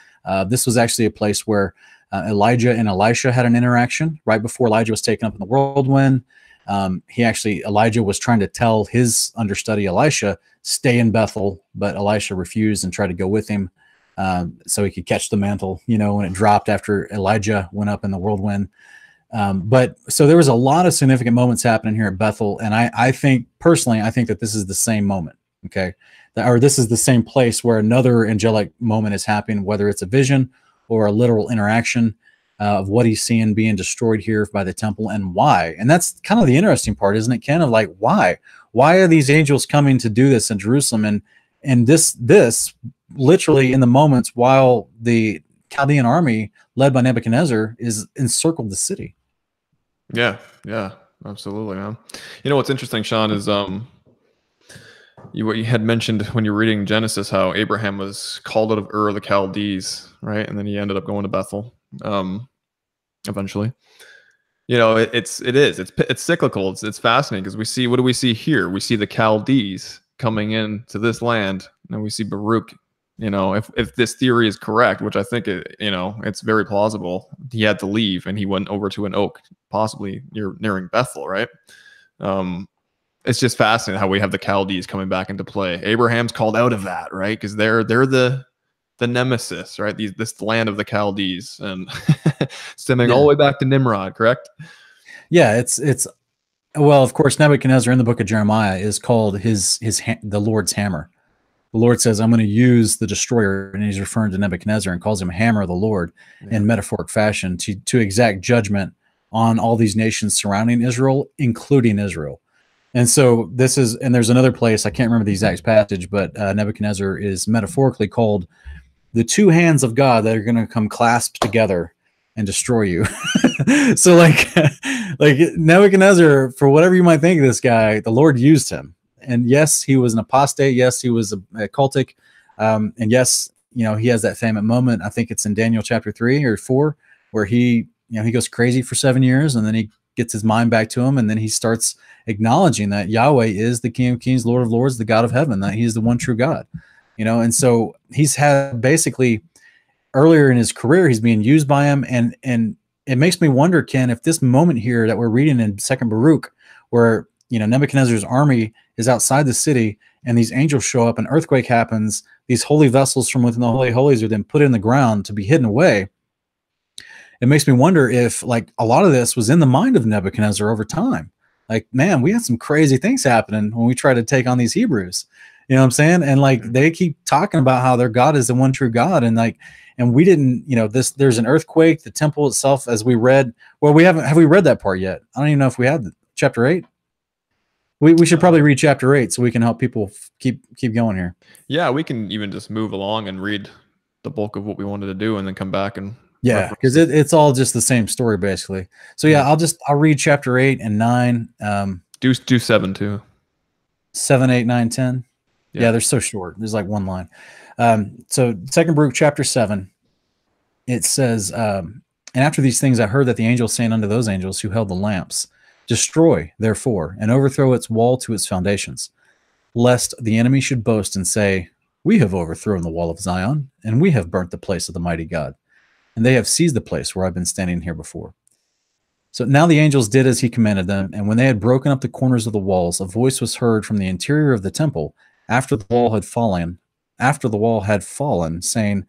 This was actually a place where Elijah and Elisha had an interaction right before Elijah was taken up in the whirlwind. Elijah was trying to tell his understudy Elisha, stay in Bethel, but Elisha refused and tried to go with him so he could catch the mantle, when it dropped after Elijah went up in the whirlwind. But so there was a lot of significant moments happening here at Bethel. And I think that this is the same moment. Okay. Or this is the same place where another angelic moment is happening, whether it's a vision or a literal interaction of what he's seeing being destroyed here by the temple, and why. And that's kind of the interesting part, isn't it, Ken? Of like, why are these angels coming to do this in Jerusalem? And this literally in the moments while the Chaldean army led by Nebuchadnezzar is encircled the city. Yeah, absolutely, man. What's interesting, Sean, is what you had mentioned when you were reading Genesis, how Abraham was called out of Ur of the Chaldees, right? And then he ended up going to Bethel eventually. It's cyclical. It's fascinating because what do we see here? We see the Chaldees coming into this land, and we see Baruch. If this theory is correct, which I think it's very plausible, he had to leave and he went over to an oak, possibly nearing Bethel, right? It's just fascinating how we have the Chaldees coming back into play. Abraham's called out of that, right? Because they're the nemesis, right? This land of the Chaldees, and stemming all the way back to Nimrod, correct? Yeah, it's well, of course, Nebuchadnezzar in the book of Jeremiah is called the Lord's hammer. The Lord says, I'm going to use the destroyer, and he's referring to Nebuchadnezzar and calls him hammer of the Lord in metaphoric fashion to exact judgment on all these nations surrounding Israel, including Israel. And so there's another place, I can't remember the exact passage, but Nebuchadnezzar is metaphorically called the two hands of God that are going to come clasped together and destroy you. So like Nebuchadnezzar, for whatever you might think of this guy, the Lord used him. And yes, he was an apostate. Yes, he was a cultic. And yes, he has that famous moment. I think it's in Daniel chapter 3 or 4, where he goes crazy for 7 years, and then he gets his mind back to him. And then he starts acknowledging that Yahweh is the King of Kings, Lord of Lords, the God of heaven, that he is the one true God. And so he's had basically earlier in his career, he's being used by him. And it makes me wonder, Ken, if this moment here that we're reading in 2nd Baruch, where, Nebuchadnezzar's army is outside the city and these angels show up, an earthquake happens, these holy vessels from within the Holy of Holies are then put in the ground to be hidden away. It makes me wonder if like a lot of this was in the mind of Nebuchadnezzar over time. Like, man, we had some crazy things happening when we tried to take on these Hebrews. You know what I'm saying? And like they keep talking about how their God is the one true God, and we didn't, there's an earthquake, the temple itself, as we read. Well, have we read that part yet? I don't even know if we had chapter 8. We should probably read chapter 8 so we can help people keep going here. Yeah, we can even just move along and read the bulk of what we wanted to do, and then come back and because it's all just the same story basically. So yeah, I'll read chapter 8 and 9. Do 7 too. 7, 8, 9, 10. Yeah, they're so short. There's like one line. So 2nd Baruch chapter 7, it says, and after these things I heard that the angel saying unto those angels who held the lamps, destroy, therefore, and overthrow its wall to its foundations, lest the enemy should boast and say, we have overthrown the wall of Zion, and we have burnt the place of the mighty God, and they have seized the place where I've been standing here before. So now the angels did as he commanded them, and when they had broken up the corners of the walls, a voice was heard from the interior of the temple after the wall had fallen, saying,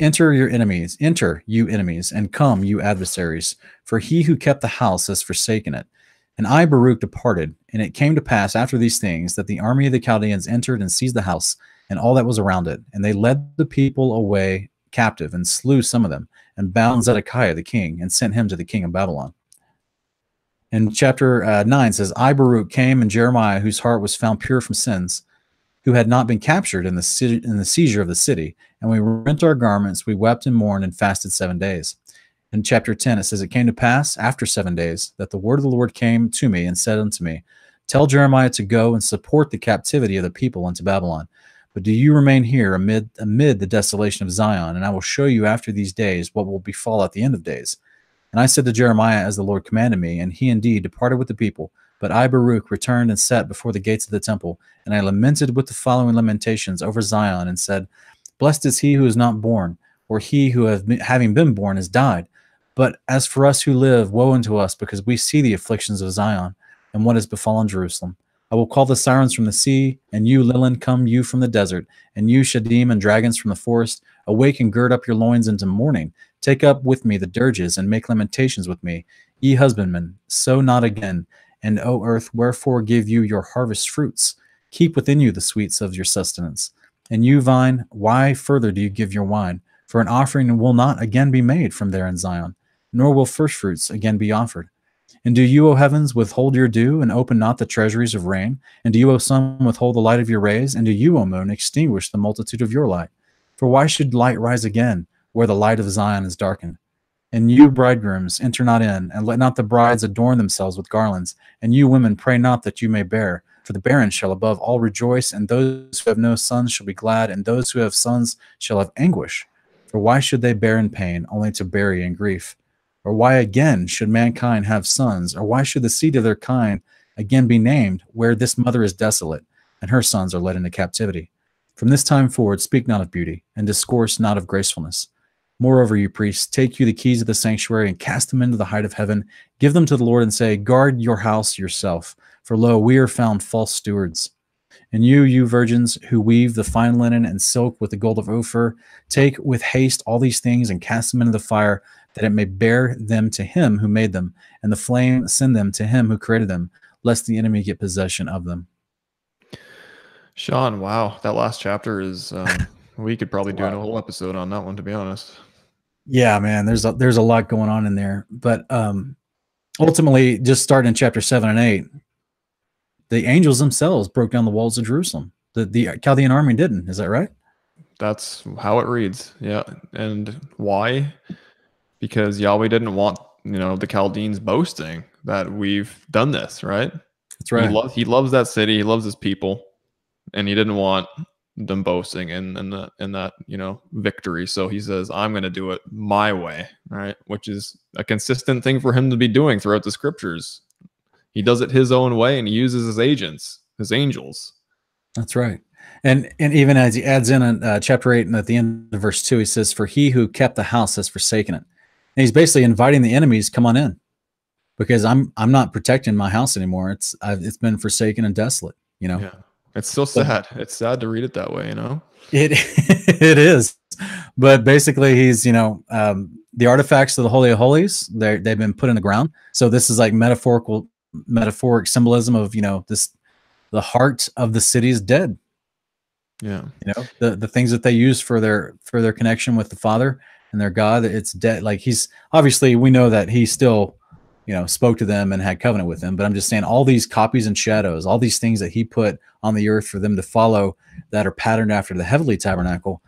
enter, you enemies, and come, you adversaries, for he who kept the house has forsaken it. And I, Baruch, departed, and it came to pass after these things that the army of the Chaldeans entered and seized the house and all that was around it. And they led the people away captive and slew some of them, and bound Zedekiah the king, and sent him to the king of Babylon. And chapter 9 says, I, Baruch, came, and Jeremiah, whose heart was found pure from sins, who had not been captured in the seizure of the city. And we rent our garments, we wept and mourned and fasted 7 days. In chapter 10, it says, it came to pass after 7 days that the word of the Lord came to me and said unto me, tell Jeremiah to go and support the captivity of the people unto Babylon. But do you remain here amid the desolation of Zion, and I will show you after these days what will befall at the end of days. And I said to Jeremiah as the Lord commanded me, and he indeed departed with the people. But I, Baruch, returned and sat before the gates of the temple, and I lamented with the following lamentations over Zion, and said, blessed is he who is not born, or he who having been born has died. But as for us who live, woe unto us, because we see the afflictions of Zion, and what has befallen Jerusalem. I will call the sirens from the sea, and you, Lilin, come you from the desert, and you, Shadim, and dragons from the forest. Awake and gird up your loins into mourning. Take up with me the dirges, and make lamentations with me. Ye husbandmen, sow not again, and, O earth, wherefore give you your harvest fruits? Keep within you the sweets of your sustenance. And you, vine, why further do you give your wine? For an offering will not again be made from there in Zion, nor will first fruits again be offered. And do you, O heavens, withhold your dew, and open not the treasuries of rain? And do you, O sun, withhold the light of your rays? And do you, O moon, extinguish the multitude of your light? For why should light rise again, where the light of Zion is darkened? And you, bridegrooms, enter not in, and let not the brides adorn themselves with garlands. And you, women, pray not that you may bear. For the barren shall above all rejoice, and those who have no sons shall be glad, and those who have sons shall have anguish. For why should they bear in pain, only to bury in grief? Or why again should mankind have sons? Or why should the seed of their kind again be named, where this mother is desolate, and her sons are led into captivity? From this time forward speak not of beauty, and discourse not of gracefulness. Moreover, you priests, take you the keys of the sanctuary, and cast them into the height of heaven. Give them to the Lord, and say, guard your house yourself. For lo, we are found false stewards. And you virgins who weave the fine linen and silk with the gold of Ophir, take with haste all these things and cast them into the fire, that it may bear them to him who made them, and the flame send them to him who created them, lest the enemy get possession of them. Sean, wow, that last chapter is we could probably do a whole episode on that one, to be honest. Yeah, man, there's a lot going on in there. But ultimately, just starting in chapter 7 and 8, the angels themselves broke down the walls of Jerusalem. The Chaldean army didn't. Is that right? That's how it reads. Yeah. And why? Because Yahweh didn't want, the Chaldeans boasting that we've done this, right? That's right. He loves that city. He loves his people, and he didn't want them boasting in that victory. So he says, I'm going to do it my way, right? Which is a consistent thing for him to be doing throughout the scriptures. He does it his own way, and he uses his agents, his angels. That's right. And even as he adds in chapter 8 and at the end of verse 2, he says, for he who kept the house has forsaken it. And he's basically inviting the enemies, come on in, because I'm not protecting my house anymore. It's been forsaken and desolate, Yeah. It's so sad. It's sad to read it that way, It is. But basically he's, the artifacts of the Holy of Holies, they've been put in the ground. So this is like metaphoric symbolism of, the heart of the city is dead. Yeah. The things that they use for their connection with the Father and their God, it's dead. Like we know that he still, spoke to them and had covenant with them. But I'm just saying all these copies and shadows, all these things that he put on the earth for them to follow that are patterned after the heavenly tabernacle.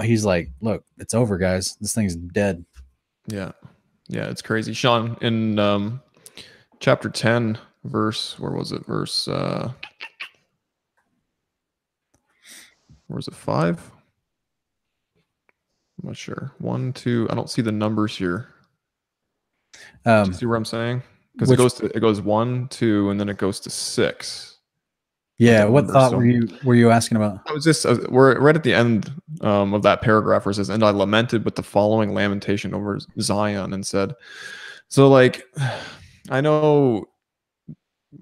He's like, look, it's over, guys. This thing's dead. Yeah. Yeah. It's crazy. Sean, in chapter 10, where was it? Where was it? 5? I'm not sure. 1, 2. I don't see the numbers here. Do you see what I'm saying? Because it goes 1, 2, and then it goes to 6. Yeah. What thought were you asking about? I was just we're right at the end of that paragraph where it says, "And I lamented with the following lamentation over Zion and said," so like, I know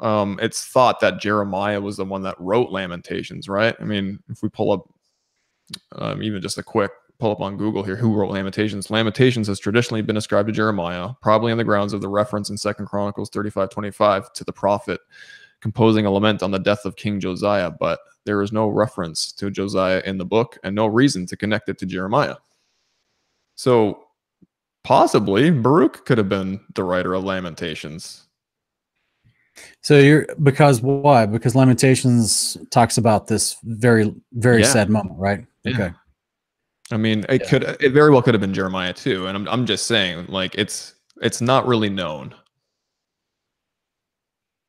it's thought that Jeremiah was the one that wrote Lamentations, right? I mean, if we pull up even just a quick pull up on Google here, who wrote Lamentations? Lamentations has traditionally been ascribed to Jeremiah, probably on the grounds of the reference in 2 Chronicles 35:25 to the prophet composing a lament on the death of King Josiah, but there is no reference to Josiah in the book and no reason to connect it to Jeremiah. So possibly Baruch could have been the writer of Lamentations. So because why? Because Lamentations talks about this very, very sad moment, right? Yeah. Okay. I mean, it very well could have been Jeremiah too, and I'm just saying, like, it's not really known.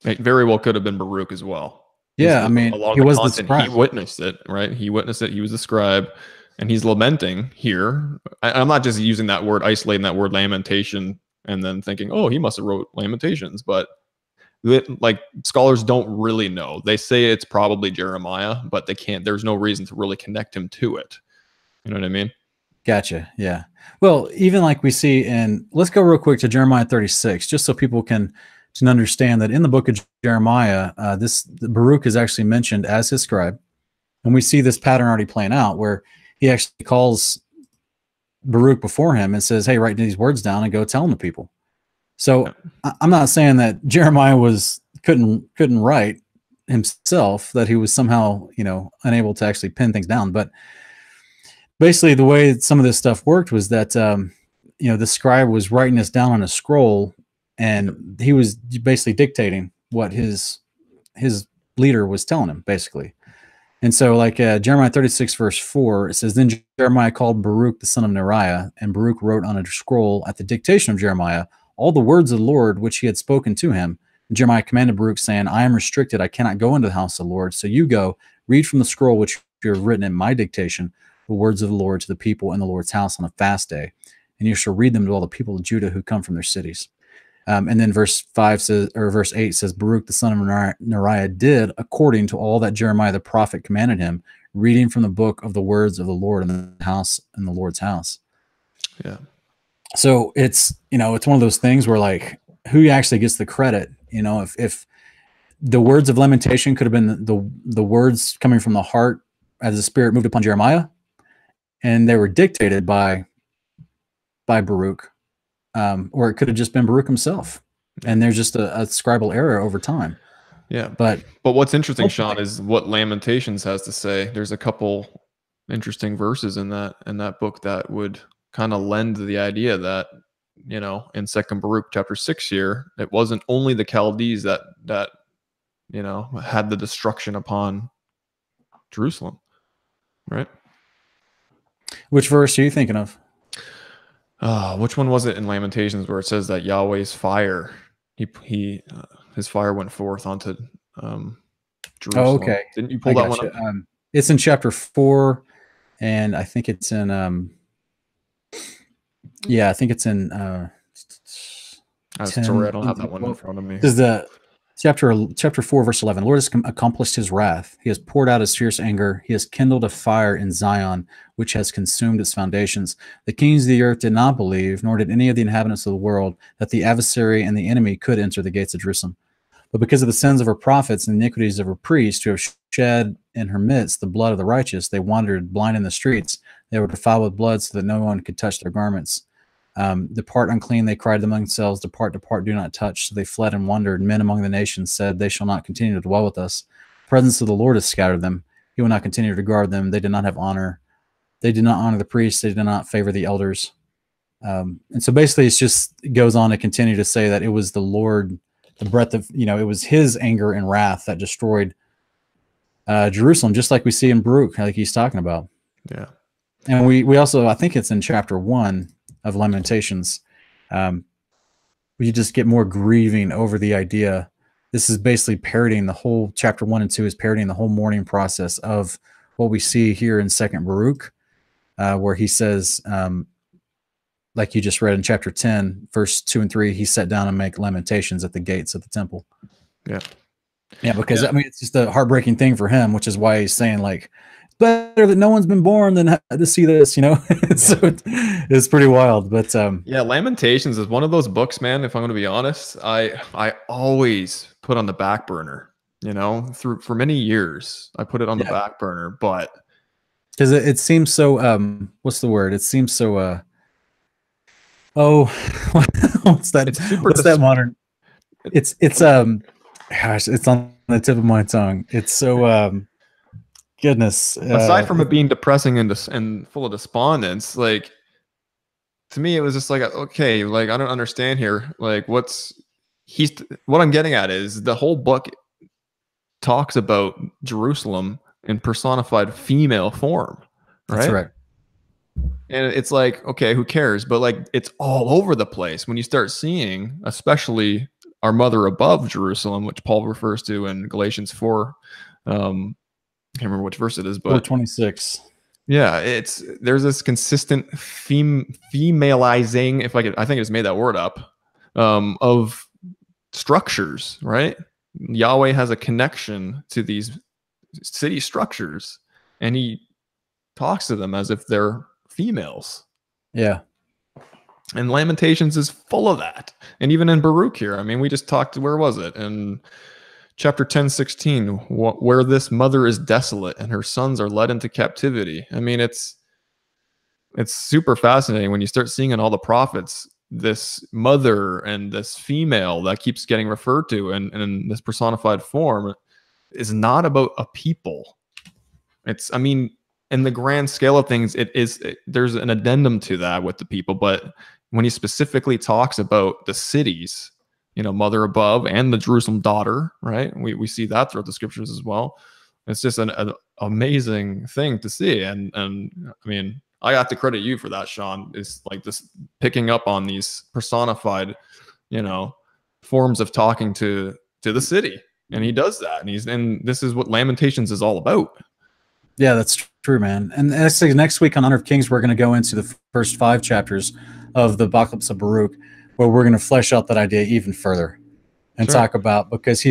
It very well could have been Baruch as well. Yeah, I mean, he was the scribe. He witnessed it, right? He witnessed it. He was the scribe, and he's lamenting here. I'm not just using that word, isolating that word lamentation, and then thinking, oh, he must have wrote Lamentations, but like scholars don't really know. They say it's probably Jeremiah, but they can't. There's no reason to really connect him to it. You know what I mean? Gotcha. Yeah. Well, even like we see let's go real quick to Jeremiah 36, just so people can to understand that in the book of Jeremiah, Baruch is actually mentioned as his scribe. And we see this pattern already playing out where he actually calls Baruch before him and says, hey, write these words down and go tell them to people. So I'm not saying that Jeremiah couldn't write himself, that he was somehow, unable to actually pin things down. But basically the way some of this stuff worked was that, the scribe was writing this down on a scroll, and he was basically dictating what his leader was telling him, basically. And so like Jeremiah 36 verse 4, it says, then Jeremiah called Baruch the son of Neriah, and Baruch wrote on a scroll at the dictation of Jeremiah all the words of the Lord which he had spoken to him. And Jeremiah commanded Baruch, saying, I am restricted, I cannot go into the house of the Lord. So you go, read from the scroll which you have written in my dictation, the words of the Lord to the people in the Lord's house on a fast day. And you shall read them to all the people of Judah who come from their cities. And then verse 8 says, Baruch the son of Neriah did according to all that Jeremiah the prophet commanded him, reading from the book of the words of the Lord in the Lord's house. Yeah. So it's one of those things where, like, who actually gets the credit? If the words of lamentation could have been the words coming from the heart as the Spirit moved upon Jeremiah, and they were dictated by Baruch. Or it could have just been Baruch himself, and there's just a scribal error over time. Yeah, but what's interesting, Sean, is what Lamentations has to say. There's a couple interesting verses in that book that would kind of lend to the idea that, in Second Baruch chapter 6 here, it wasn't only the Chaldees that had the destruction upon Jerusalem, right? Which verse are you thinking of? Which one was it in Lamentations where it says that Yahweh's fire, his fire went forth onto Jerusalem? Oh, okay. Didn't you pull that one up? It's in chapter 4, and I think it's in I think it's in sorry, I don't have that one in front of me. This is the chapter 4 verse 11. The Lord has accomplished his wrath. He has poured out his fierce anger. He has kindled a fire in Zion, which has consumed its foundations. The kings of the earth did not believe, nor did any of the inhabitants of the world, that the adversary and the enemy could enter the gates of Jerusalem. But because of the sins of her prophets and the iniquities of her priests, who have shed in her midst the blood of the righteous, they wandered blind in the streets. They were defiled with blood, so that no one could touch their garments. Depart unclean, they cried among themselves, depart, depart, do not touch. So they fled and wandered. Men among the nations said, they shall not continue to dwell with us. The presence of the Lord has scattered them. He will not continue to guard them. They did not have honor. They did not honor the priests. They did not favor the elders. And so basically it goes on to continue to say that it was the Lord, the breath of, it was his anger and wrath that destroyed Jerusalem, just like we see in Baruch, like he's talking about. Yeah. And we also, I think it's in chapter 1 of Lamentations, we just get more grieving over the idea. This is basically parodying the whole chapter 1 and 2 is parodying the whole mourning process of what we see here in Second Baruch, where he says, like you just read in chapter 10, verse 2 and 3, he sat down and make lamentations at the gates of the temple. Yeah. Yeah, because it's just a heartbreaking thing for him, which is why he's saying, like, better that no one's been born than to see this, So it's pretty wild. But yeah, Lamentations is one of those books, man. If I'm going to be honest, I always put on the back burner. For many years, I put it on the back burner, but because it seems so. What's the word? It seems so. What's that? What's that modern? It's gosh, it's on the tip of my tongue. It's so. Goodness. Aside from it being depressing and full of despondence, like, to me, it was just like, okay, like, I don't understand here. Like, what I'm getting at is the whole book talks about Jerusalem in personified female form, right? That's right. And it's like, okay, who cares? But like, it's all over the place when you start seeing, especially our mother above Jerusalem, which Paul refers to in Galatians 4. I can't remember which verse it is, but 4:26. Yeah, there's this consistent femalizing, I think it's made that word up, of structures, right? Yahweh has a connection to these city structures, and he talks to them as if they're females. Yeah. And Lamentations is full of that. And even in Baruch here, I mean, we just talked, where was it? In chapter 10:16, where this mother is desolate and her sons are led into captivity. I mean, it's super fascinating when you start seeing in all the prophets this mother and this female that keeps getting referred to in this personified form is not about a people. It's, I mean, in the grand scale of things, there's an addendum to that with the people, but when he specifically talks about the cities, you know, mother above and the Jerusalem daughter, right? We see that throughout the scriptures as well. It's just an amazing thing to see. And I mean, I have to credit you for that, Sean. Is like this picking up on these personified, you know, forms of talking to the city. And he does that. And this is what Lamentations is all about. Yeah, that's true, man. And actually, next week on Honor of Kings, we're going to go into the first 5 chapters of the Apocalypse of Baruch, where we're going to flesh out that idea even further and talk about, because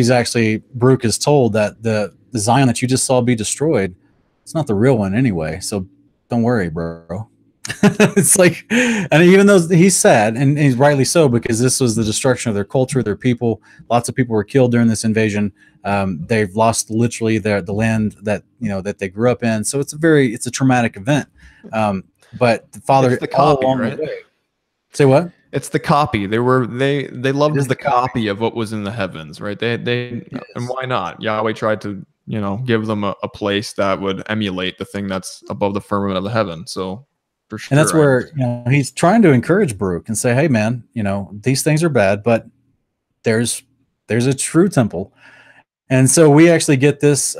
Baruch is told that the Zion that you just saw be destroyed, it's not the real one anyway. So don't worry, bro. It's like, and even though he's sad, and he's rightly so, because this was the destruction of their culture, their people. Lots of people were killed during this invasion. They've lost literally the land that, you know, that they grew up in. So it's a traumatic event. But the Father, it's the copy, right? Say what? It's the copy. They loved the copy of what was in the heavens, right? Yes. And why not? Yahweh tried to, you know, give them a place that would emulate the thing that's above the firmament of the heaven. So for sure. And that's where, you know, he's trying to encourage Baruch and say, hey man, you know, these things are bad, but there's a true temple. And so we actually get this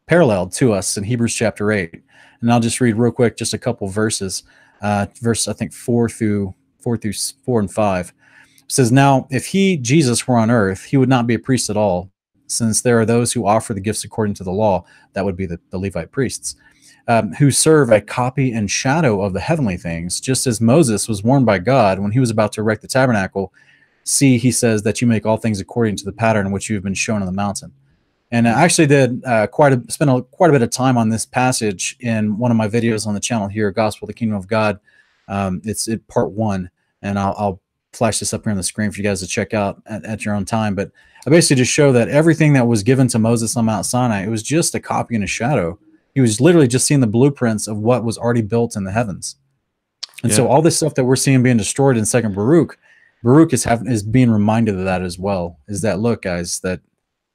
paralleled to us in Hebrews chapter 8. And I'll just read real quick, just a couple verses. Verse, I think 4 and 5 says, now, if he, Jesus, were on earth, he would not be a priest at all, since there are those who offer the gifts according to the law. That would be the Levite priests, who serve a copy and shadow of the heavenly things, just as Moses was warned by God when he was about to erect the tabernacle. See, he says, that you make all things according to the pattern which you have been shown on the mountain. And I actually did spend quite a bit of time on this passage in one of my videos on the channel here, Gospel of the Kingdom of God. It's part 1, and I'll flash this up here on the screen for you guys to check out at your own time. But I basically just show that everything that was given to Moses on Mount Sinai, it was just a copy and a shadow. He was literally just seeing the blueprints of what was already built in the heavens. And so all this stuff that we're seeing being destroyed in 2nd Baruch is being reminded of that as well. Is that, look, guys, that,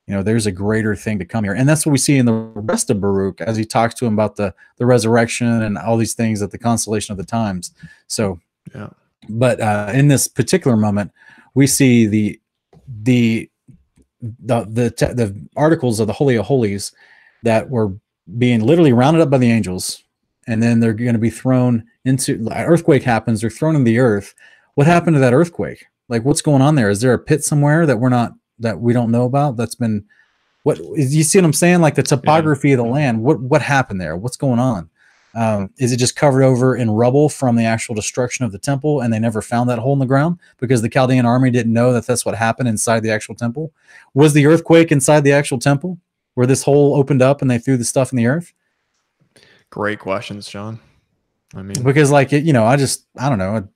you know, there's a greater thing to come here. And that's what we see in the rest of Baruch as he talks to him about the resurrection and all these things at the constellation of the times. So, yeah. But in this particular moment, we see the articles of the Holy of Holies that were being literally rounded up by the angels, and then they're going to be thrown into, an earthquake happens, they're thrown in the earth. What happened to that earthquake? Like, what's going on there? Is there a pit somewhere that we don't know about? That's been, you see what I'm saying? Like the topography of the land, what happened there? What's going on? Is it just covered over in rubble from the actual destruction of the temple, and they never found that hole in the ground because the Chaldean army didn't know that that's what happened inside the actual temple? Was the earthquake inside the actual temple where this hole opened up and they threw the stuff in the earth? Great questions, Sean. I mean, because like, you know, I don't know.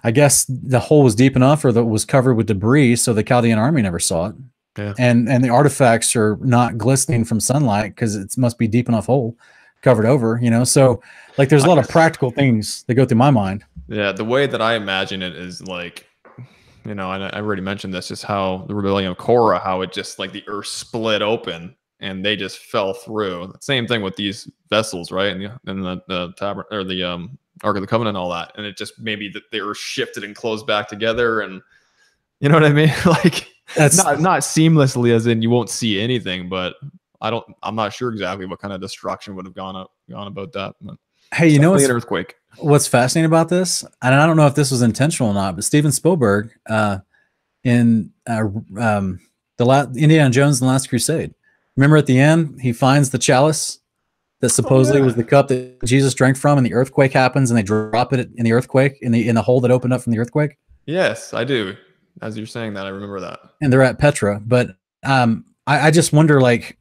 I guess the hole was deep enough, or that was covered with debris, so the Chaldean army never saw it. Yeah. And the artifacts are not glistening from sunlight because it must be deep enough hole covered over, you know. So like, there's a lot of practical things that go through my mind. Yeah, the way that I imagine it is like, you know, and I already mentioned this, just how the rebellion of Korah, how it just like the earth split open and they just fell through. Same thing with these vessels, right? And the tabernacle, or the Ark of the Covenant and all that. And it just, maybe the earth shifted and closed back together, and you know what I mean? Like, that's not seamlessly, as in you won't see anything, but I'm not sure exactly what kind of destruction would have gone about that. But hey, you know what's an earthquake. What's fascinating about this, and I don't know if this was intentional or not, but Steven Spielberg in Indiana Jones and the Last Crusade, remember at the end he finds the chalice that supposedly was the cup that Jesus drank from, and the earthquake happens and they drop it in the earthquake, in the hole that opened up from the earthquake? Yes, I do. As you're saying that, I remember that. And they're at Petra. But I just wonder, like,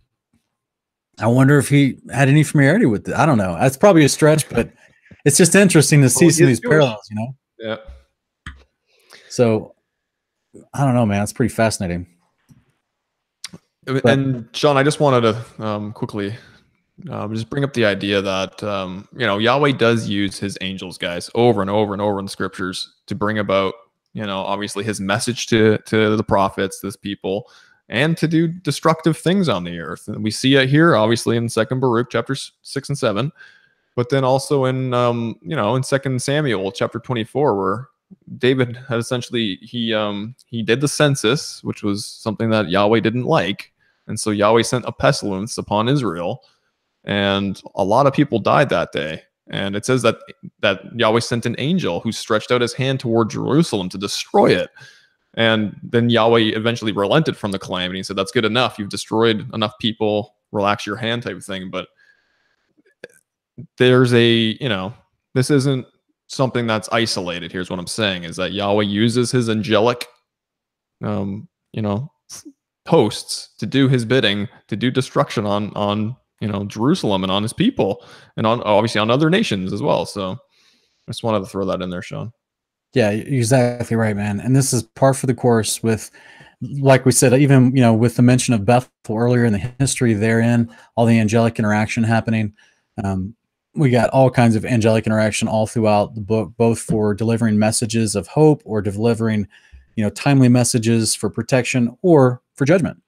I wonder if he had any familiarity with it. I don't know. That's probably a stretch, but it's just interesting to see Well, some of he's these Jewish. parallels, you know. Yeah. So I don't know, man. It's pretty fascinating. And Sean, I just wanted to quickly just bring up the idea that Yahweh does use his angels, guys, over and over and over in the scriptures to bring about, obviously his message to the prophets, this people, and to do destructive things on the earth. And we see it here, obviously, in Second Baruch chapters 6 and 7, but then also in in Second Samuel chapter 24, where David had essentially he did the census, which was something that Yahweh didn't like, and so Yahweh sent a pestilence upon Israel, and a lot of people died that day. And it says that Yahweh sent an angel who stretched out his hand toward Jerusalem to destroy it. And then Yahweh eventually relented from the calamity and said, "That's good enough. You've destroyed enough people. Relax your hand," type of thing. But there's this isn't something that's isolated. Here's what I'm saying is that Yahweh uses his angelic, hosts to do his bidding, to do destruction on Jerusalem and on his people, and obviously on other nations as well. So I just wanted to throw that in there, Sean. Yeah, you're exactly right, man. And this is par for the course with, like we said, even with the mention of Bethel earlier in the history therein, all the angelic interaction happening. We got all kinds of angelic interaction all throughout the book, both for delivering messages of hope or delivering, timely messages for protection or for judgment.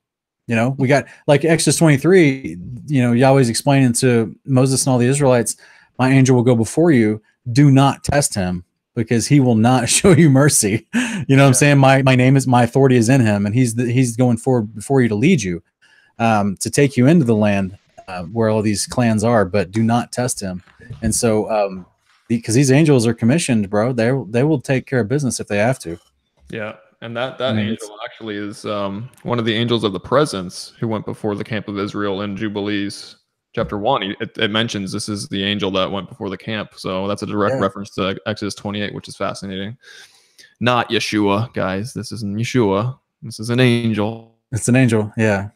We got like Exodus 23, Yahweh's explaining to Moses and all the Israelites, "My angel will go before you. Do not test him, because he will not show you mercy." What I'm saying? My authority is in him, and he's going forward before you to lead you, to take you into the land where all these clans are, but do not test him. And so, because these angels are commissioned, bro, they will take care of business if they have to. Yeah. And that angel actually is one of the angels of the presence who went before the camp of Israel in Jubilees chapter 1. It mentions this is the angel that went before the camp. So that's a direct reference to Exodus 28, which is fascinating. Not Yeshua, guys. This isn't Yeshua. This is an angel. It's an angel, yeah.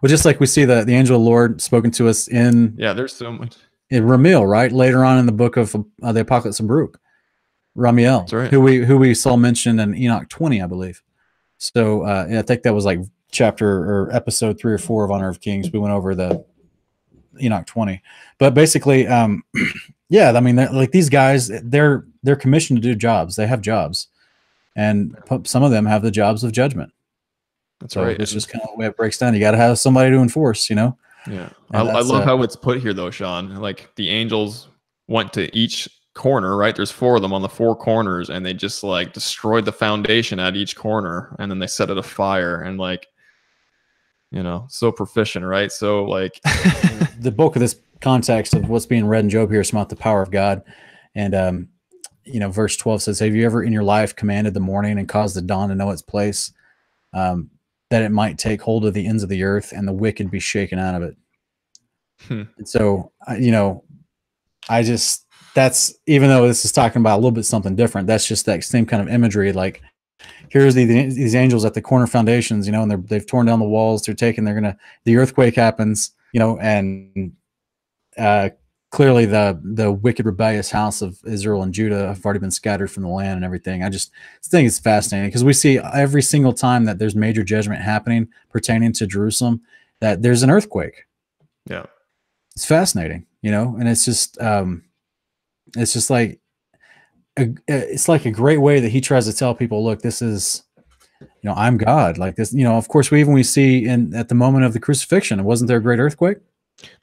Well, just like we see the angel of the Lord spoken to us in there's so much in Ramiel, right? Later on in the book of the Apocalypse of Baruch. Ramiel, that's right. who we saw mentioned in Enoch 20, I believe. So I think that was like chapter or episode 3 or 4 of Honor of Kings. We went over the Enoch 20, but basically, I mean, like these guys, they're commissioned to do jobs. They have jobs, and some of them have the jobs of judgment. That's right. It's just kind of the way it breaks down. You got to have somebody to enforce, Yeah. I love how it's put here, though, Sean. Like the angels went to each corner, right? There's 4 of them on the 4 corners, and they just like destroyed the foundation at each corner, and then they set it afire, and so proficient, right? So like the bulk of this context of what's being read in Job here is about the power of God. And verse 12 says, "Have you ever in your life commanded the morning and caused the dawn to know its place, that it might take hold of the ends of the earth and the wicked be shaken out of it?" And so, that's, even though this is talking about a little bit something different, that's just that same kind of imagery. Like, here's these angels at the corner foundations, and they've torn down the walls. The earthquake happens, and clearly the wicked rebellious house of Israel and Judah have already been scattered from the land and everything. I just think it's fascinating because we see every single time that there's major judgment happening pertaining to Jerusalem, that there's an earthquake. Yeah. It's fascinating, and it's just like it's like a great way that he tries to tell people, look, this is, I'm God. Like this, of course, we see at the moment of the crucifixion, wasn't there a great earthquake?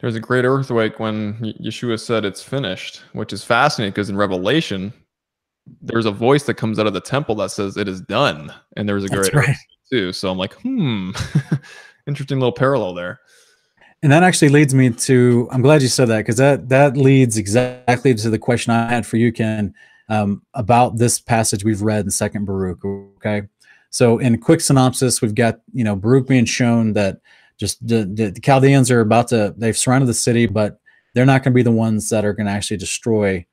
There's a great earthquake when Yeshua said it's finished, which is fascinating because in Revelation, there's a voice that comes out of the temple that says it is done, and there's a great earthquake too. So I'm like, interesting little parallel there. And that actually leads me to, I'm glad you said that, because that leads exactly to the question I had for you, Ken, about this passage we've read in Second Baruch. Okay, so in quick synopsis, we've got Baruch being shown that just the Chaldeans are they've surrounded the city, but they're not going to be the ones that are going to actually destroy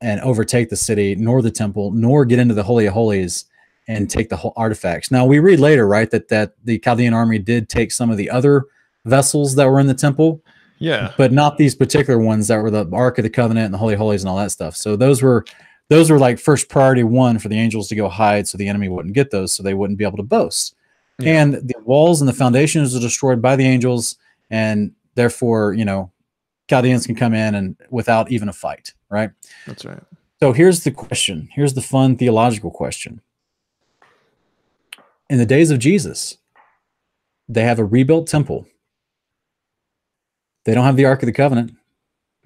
and overtake the city, nor the temple, nor get into the Holy of Holies and take the whole artifacts. Now we read later, right, that the Chaldean army did take some of the other vessels that were in the temple, Yeah. but not these particular ones that were the Ark of the Covenant and the Holy Holies and all that stuff. So those were like first priority one for the angels to go hide so the enemy wouldn't get those, so they wouldn't be able to boast. Yeah. And the walls and the foundations are destroyed by the angels, and therefore, Chaldeans can come in and without even a fight, right? That's right. So here's the question. Here's the fun theological question. In the days of Jesus, they have a rebuilt temple. They don't have the Ark of the Covenant.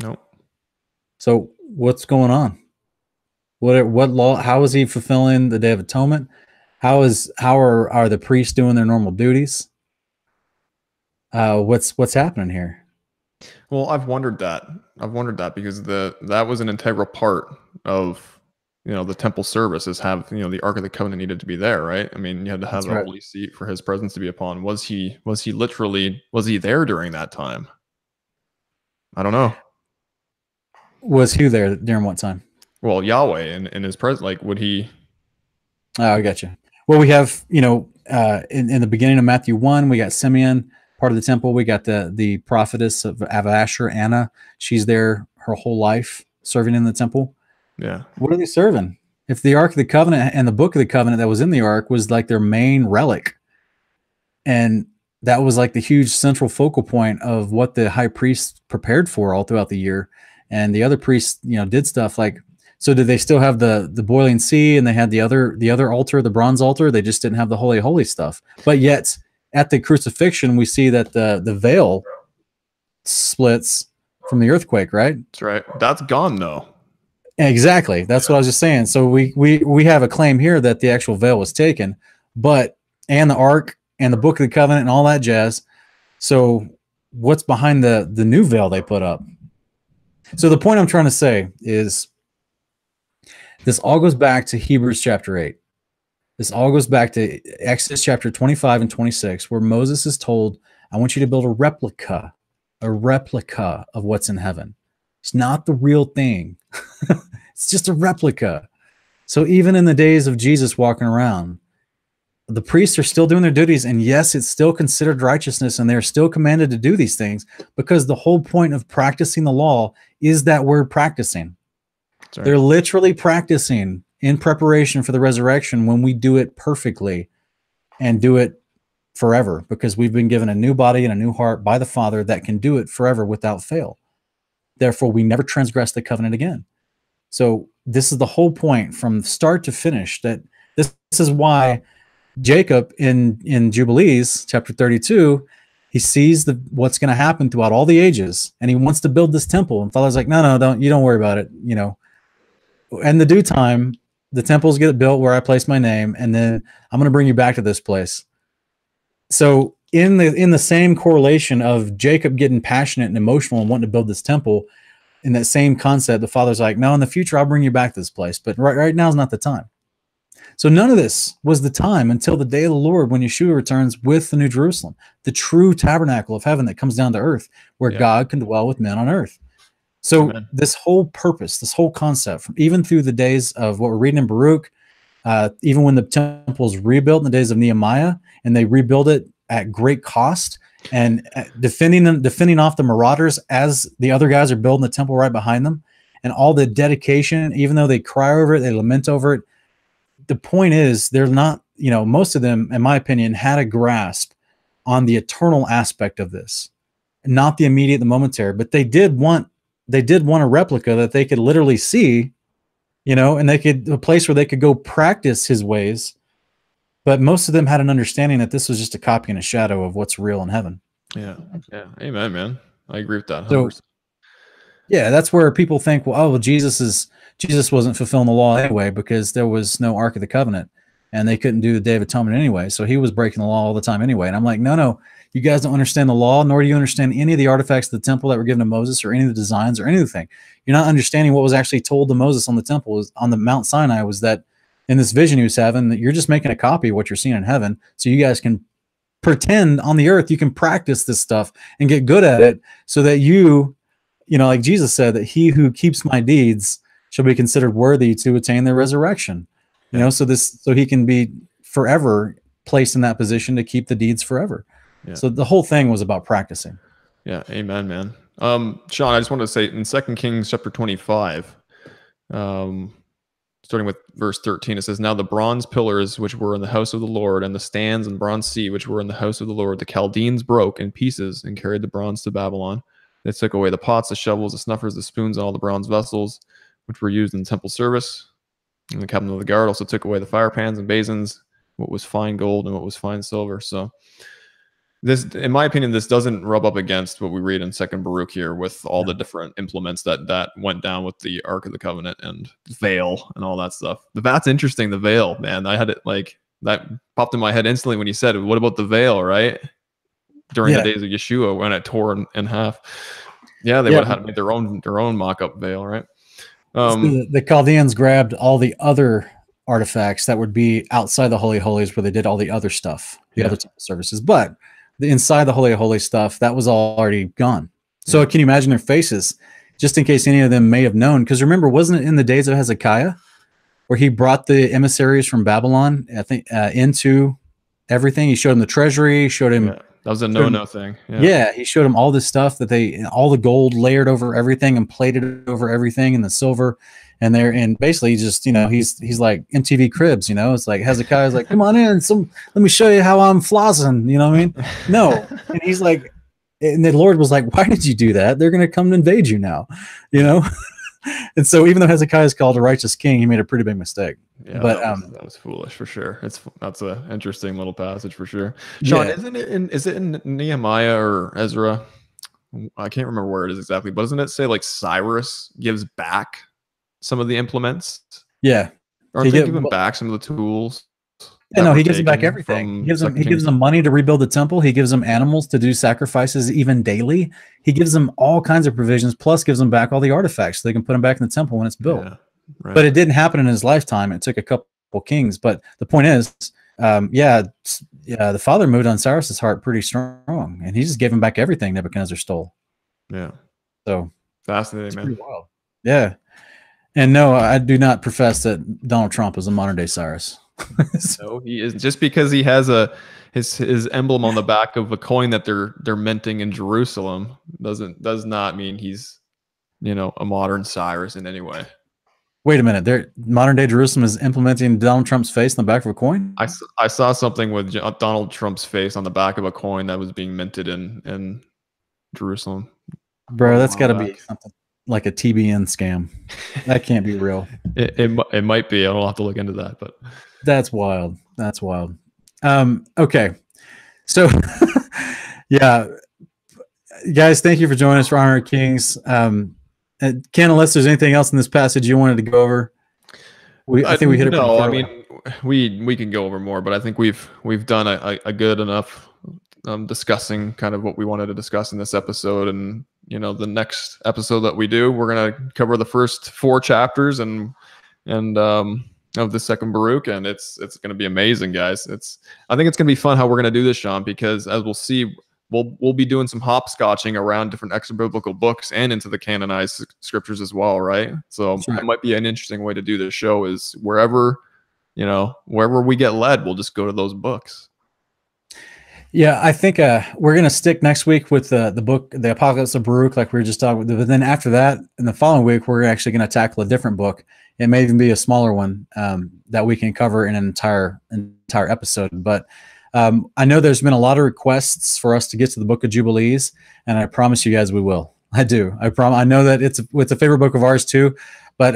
Nope. So what's going on? What law? How is he fulfilling the Day of Atonement? How are the priests doing their normal duties? What's happening here? Well, I've wondered that because that was an integral part of the temple service, is have the Ark of the Covenant needed to be there, right? I mean, you had to have a holy seat for his presence to be upon. Was he there during that time? I don't know. Was who there during what time? Well, Yahweh in his presence, like, would he? Oh, I got you. Well, we have in the beginning of Matthew 1, we got Simeon, part of the temple. We got the prophetess of Asher, Anna. She's there her whole life serving in the temple. Yeah. What are they serving? If the Ark of the Covenant and the Book of the Covenant that was in the Ark was like their main relic, and that was like the huge central focal point of what the high priest prepared for all throughout the year, and the other priests, did stuff like. So did they still have the boiling sea, and they had the other altar, the bronze altar? They just didn't have the holy holy stuff. But yet at the crucifixion, we see that the veil splits from the earthquake, right? That's right. That's gone though. Exactly. That's what I was just saying. So we have a claim here that the actual veil was taken, and the Ark and the Book of the Covenant and all that jazz. So what's behind the new veil they put up? So the point I'm trying to say is, this all goes back to Hebrews chapter 8. This all goes back to Exodus chapter 25 and 26, where Moses is told, I want you to build a replica of what's in heaven. It's not the real thing. It's just a replica. So even in the days of Jesus walking around, the priests are still doing their duties. And yes, it's still considered righteousness, and they're still commanded to do these things, because the whole point of practicing the law is that word practicing. Right. They're literally practicing in preparation for the resurrection when we do it perfectly and do it forever, because we've been given a new body and a new heart by the Father that can do it forever without fail. Therefore, we never transgress the covenant again. So this is the whole point from start to finish, that this is why Jacob in Jubilees chapter 32, he sees what's going to happen throughout all the ages, and he wants to build this temple. And Father's like, no, don't worry about it. In the due time, the temples get built where I place my name, and then I'm going to bring you back to this place. So in the same correlation of Jacob getting passionate and emotional and wanting to build this temple, in that same concept, the Father's like, no, in the future, I'll bring you back to this place, but right now is not the time. So none of this was the time until the day of the Lord, when Yeshua returns with the New Jerusalem, the true tabernacle of heaven that comes down to earth, where God can dwell with men on earth. So this whole purpose, this whole concept, even through the days of what we're reading in Baruch, even when the temple was rebuilt in the days of Nehemiah, and they rebuilt it at great cost, and defending off the marauders as the other guys are building the temple right behind them, and all the dedication, even though they cry over it, they lament over it. The point is, they're not, most of them, in my opinion, had a grasp on the eternal aspect of this, not the immediate, the momentary, but they did want a replica that they could literally see, and a place where they could go practice his ways. But most of them had an understanding that this was just a copy and a shadow of what's real in heaven. Yeah. Amen, man. I agree with that. 100%. So, yeah, that's where people think, well, Jesus wasn't fulfilling the law anyway, because there was no Ark of the Covenant, and they couldn't do the Day of Atonement anyway. So he was breaking the law all the time anyway. And I'm like, no, you guys don't understand the law, nor do you understand any of the artifacts of the temple that were given to Moses, or any of the designs, or anything. You're not understanding what was actually told to Moses on the temple, on the Mount Sinai, was that in this vision he was having, that you're just making a copy of what you're seeing in heaven, so you guys can pretend on the earth, you can practice this stuff and get good at it, so that like Jesus said, that he who keeps my deeds shall be considered worthy to attain their resurrection. So he can be forever placed in that position to keep the deeds forever. Yeah. So the whole thing was about practicing. Yeah. Amen, man. Sean, I just wanted to say in 2 Kings chapter 25, starting with verse 13, it says, "Now the bronze pillars which were in the house of the Lord, and the stands and bronze seat which were in the house of the Lord, the Chaldeans broke in pieces and carried the bronze to Babylon. They took away the pots, the shovels, the snuffers, the spoons, and all the bronze vessels which were used in temple service. And the captain of the guard also took away the fire pans and basins, what was fine gold and what was fine silver." So this, in my opinion, this doesn't rub up against what we read in Second Baruch here with all the different implements that went down with the Ark of the Covenant and veil and all that stuff. That's interesting. The veil, man, I had it like that popped in my head instantly when you said it. What about the veil, right? During the days of Yeshua when it tore in half. Yeah, they would have had to make their own mock-up veil, right? So the Chaldeans grabbed all the other artifacts that would be outside the Holy of Holies where they did all the other stuff, the other temple services, but the inside the Holy of Holies stuff, that was already gone. So can you imagine their faces, just in case any of them may have known? Because remember, wasn't it in the days of Hezekiah where he brought the emissaries from Babylon, I think, into everything? He showed him the treasury, showed him... that was a no-no thing. Yeah, he showed him all this stuff that all the gold layered over everything and plated over everything, and the silver. And basically just, he's like MTV Cribs, it's like Hezekiah's like, come on in, let me show you how I'm flossing, you know what I mean? No. And he's like, and the Lord was like, why did you do that? They're going to come and invade you now, And so even though Hezekiah is called a righteous king, he made a pretty big mistake. Yeah, but that was foolish for sure. That's an interesting little passage for sure. Sean, is it in Nehemiah or Ezra? I can't remember where it is exactly, but doesn't it say like Cyrus gives back some of the implements? Yeah. Aren't they giving back some of the tools? Yeah, no, he gives them back everything. He gives them money to rebuild the temple. He gives them animals to do sacrifices even daily. He gives them all kinds of provisions, plus gives them back all the artifacts so they can put them back in the temple when it's built. Yeah, right. But it didn't happen in his lifetime. It took a couple kings. But the point is, the father moved on Cyrus's heart pretty strong, and he just gave him back everything Nebuchadnezzar stole. Yeah. So fascinating, man. Wild. Yeah. And no, I do not profess that Donald Trump is a modern day Cyrus. So he is, just because he has his emblem on the back of a coin that they're minting in Jerusalem does not mean he's a modern Cyrus in any way. Wait a minute, modern day Jerusalem is implementing Donald Trump's face on the back of a coin? I saw something with Donald Trump's face on the back of a coin that was being minted in Jerusalem. Bro, that's got to be something like a TBN scam. That can't be real. It might be. I don't have to look into that, but that's wild. That's wild. Okay. So yeah, guys, thank you for joining us for Honor of Kings. Ken, unless there's anything else in this passage you wanted to go over, I think we hit it. No, I mean, we can go over more, but I think we've done a good enough discussing kind of what we wanted to discuss in this episode. And the next episode that we do, we're gonna cover the first 4 chapters and of the second Baruch, and it's gonna be amazing, guys. I think it's gonna be fun how we're gonna do this, Sean, because as we'll see, we'll be doing some hopscotching around different extra biblical books and into the canonized scriptures as well, right? So it might be an interesting way to do this show, is wherever we get led, we'll just go to those books. Yeah, I think we're going to stick next week with the book, The Apocalypse of Baruch, like we were just talking about. But then after that, in the following week, we're actually going to tackle a different book. It may even be a smaller one that we can cover in an entire episode. But I know there's been a lot of requests for us to get to the Book of Jubilees, and I promise you guys we will. I do. I know that it's a favorite book of ours too. But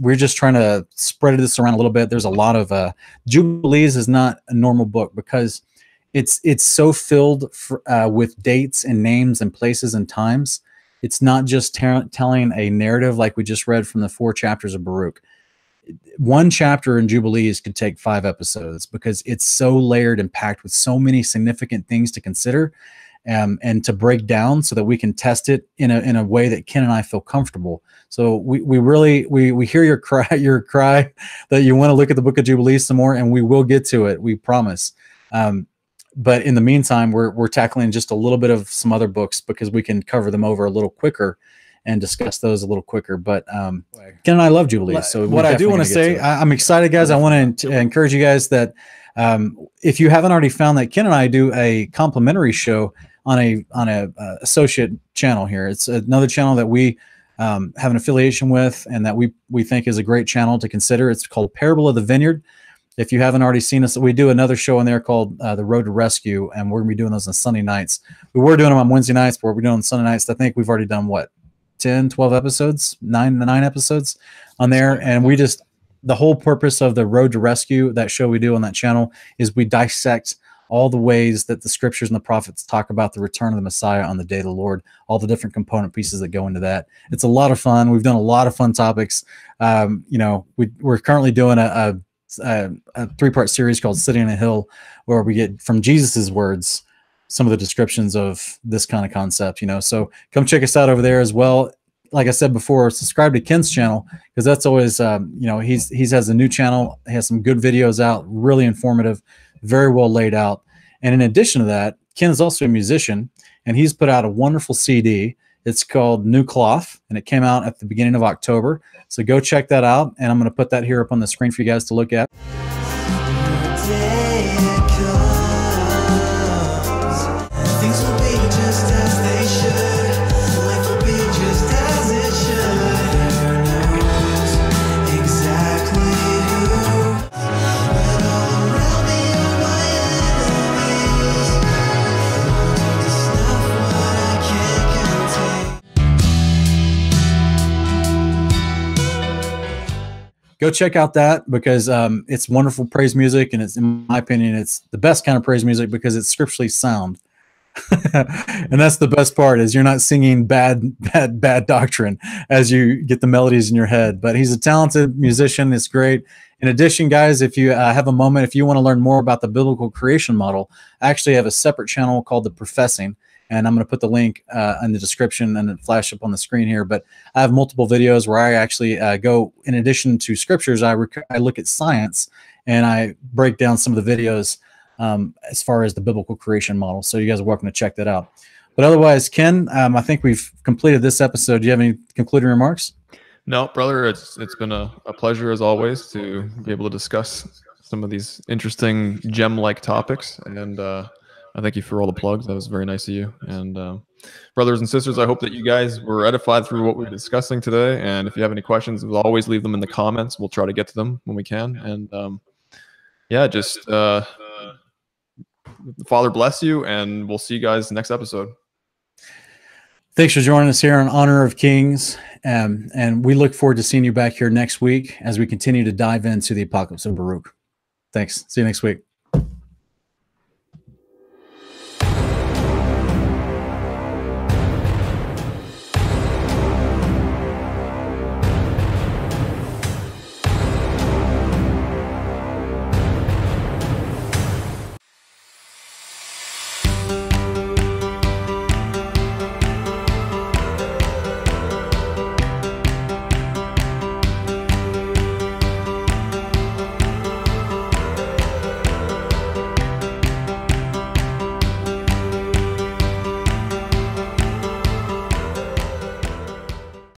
we're just trying to spread this around a little bit. There's a lot of Jubilees is not a normal book because it's so filled with dates and names and places and times. It's not just telling a narrative like we just read from the 4 chapters of Baruch. One chapter in Jubilees could take 5 episodes because it's so layered and packed with so many significant things to consider and to break down so that we can test it in a way that Ken and I feel comfortable. So we really hear your cry that you want to look at the Book of Jubilees some more, and we will get to it. We promise. But in the meantime, we're tackling just a little bit of some other books because we can cover them over a little quicker and discuss those a little quicker. But Ken and I love Jubilees. So what I do want to say, I'm excited, guys. I want to encourage you guys that if you haven't already found that Ken and I do a complimentary show on a associate channel here. It's another channel that we have an affiliation with, and that we think is a great channel to consider. It's called Parable of the Vineyard. If you haven't already seen us, we do another show in there called The Road to Rescue, and we're going to be doing those on Sunday nights. We were doing them on Wednesday nights, but we're doing them on Sunday nights. I think we've already done, what, 10, 12 episodes, 9 episodes on there. And we just, the whole purpose of The Road to Rescue, that show we do on that channel, is we dissect all the ways that the scriptures and the prophets talk about the return of the Messiah on the day of the Lord, all the different component pieces that go into that. It's a lot of fun. We've done a lot of fun topics. We're currently doing a 3-part series called Sitting on a Hill, where we get from Jesus's words some of the descriptions of this kind of concept. So come check us out over there as well. Like I said before, subscribe to Ken's channel, because that's always he has a new channel. He has some good videos out, really informative, very well laid out. And in addition to that, Ken is also a musician, and he's put out a wonderful CD. It's called New Cloth, and it came out at the beginning of October. So go check that out, and I'm going to put that here up on the screen for you guys to look at. Go check out that, because it's wonderful praise music, and it's, in my opinion, it's the best kind of praise music because it's scripturally sound. And that's the best part, is you're not singing bad doctrine as you get the melodies in your head. But he's a talented musician. It's great. In addition, guys, if you have a moment, if you want to learn more about the biblical creation model, I actually have a separate channel called The Professing. And I'm going to put the link in the description and then flash up on the screen here. But I have multiple videos where I actually go, in addition to scriptures, I look at science, and I break down some of the videos as far as the biblical creation model. So you guys are welcome to check that out. But otherwise, Ken, I think we've completed this episode. Do you have any concluding remarks? No, brother, it's been a pleasure as always to be able to discuss some of these interesting gem-like topics. And I thank you for all the plugs. That was very nice of you. And brothers and sisters, I hope that you guys were edified through what we were discussing today. And if you have any questions, we'll always leave them in the comments. We'll try to get to them when we can. And yeah, just the Father bless you, and we'll see you guys next episode. Thanks for joining us here on Honor of Kings. And we look forward to seeing you back here next week as we continue to dive into the Apocalypse of Baruch. Thanks. See you next week.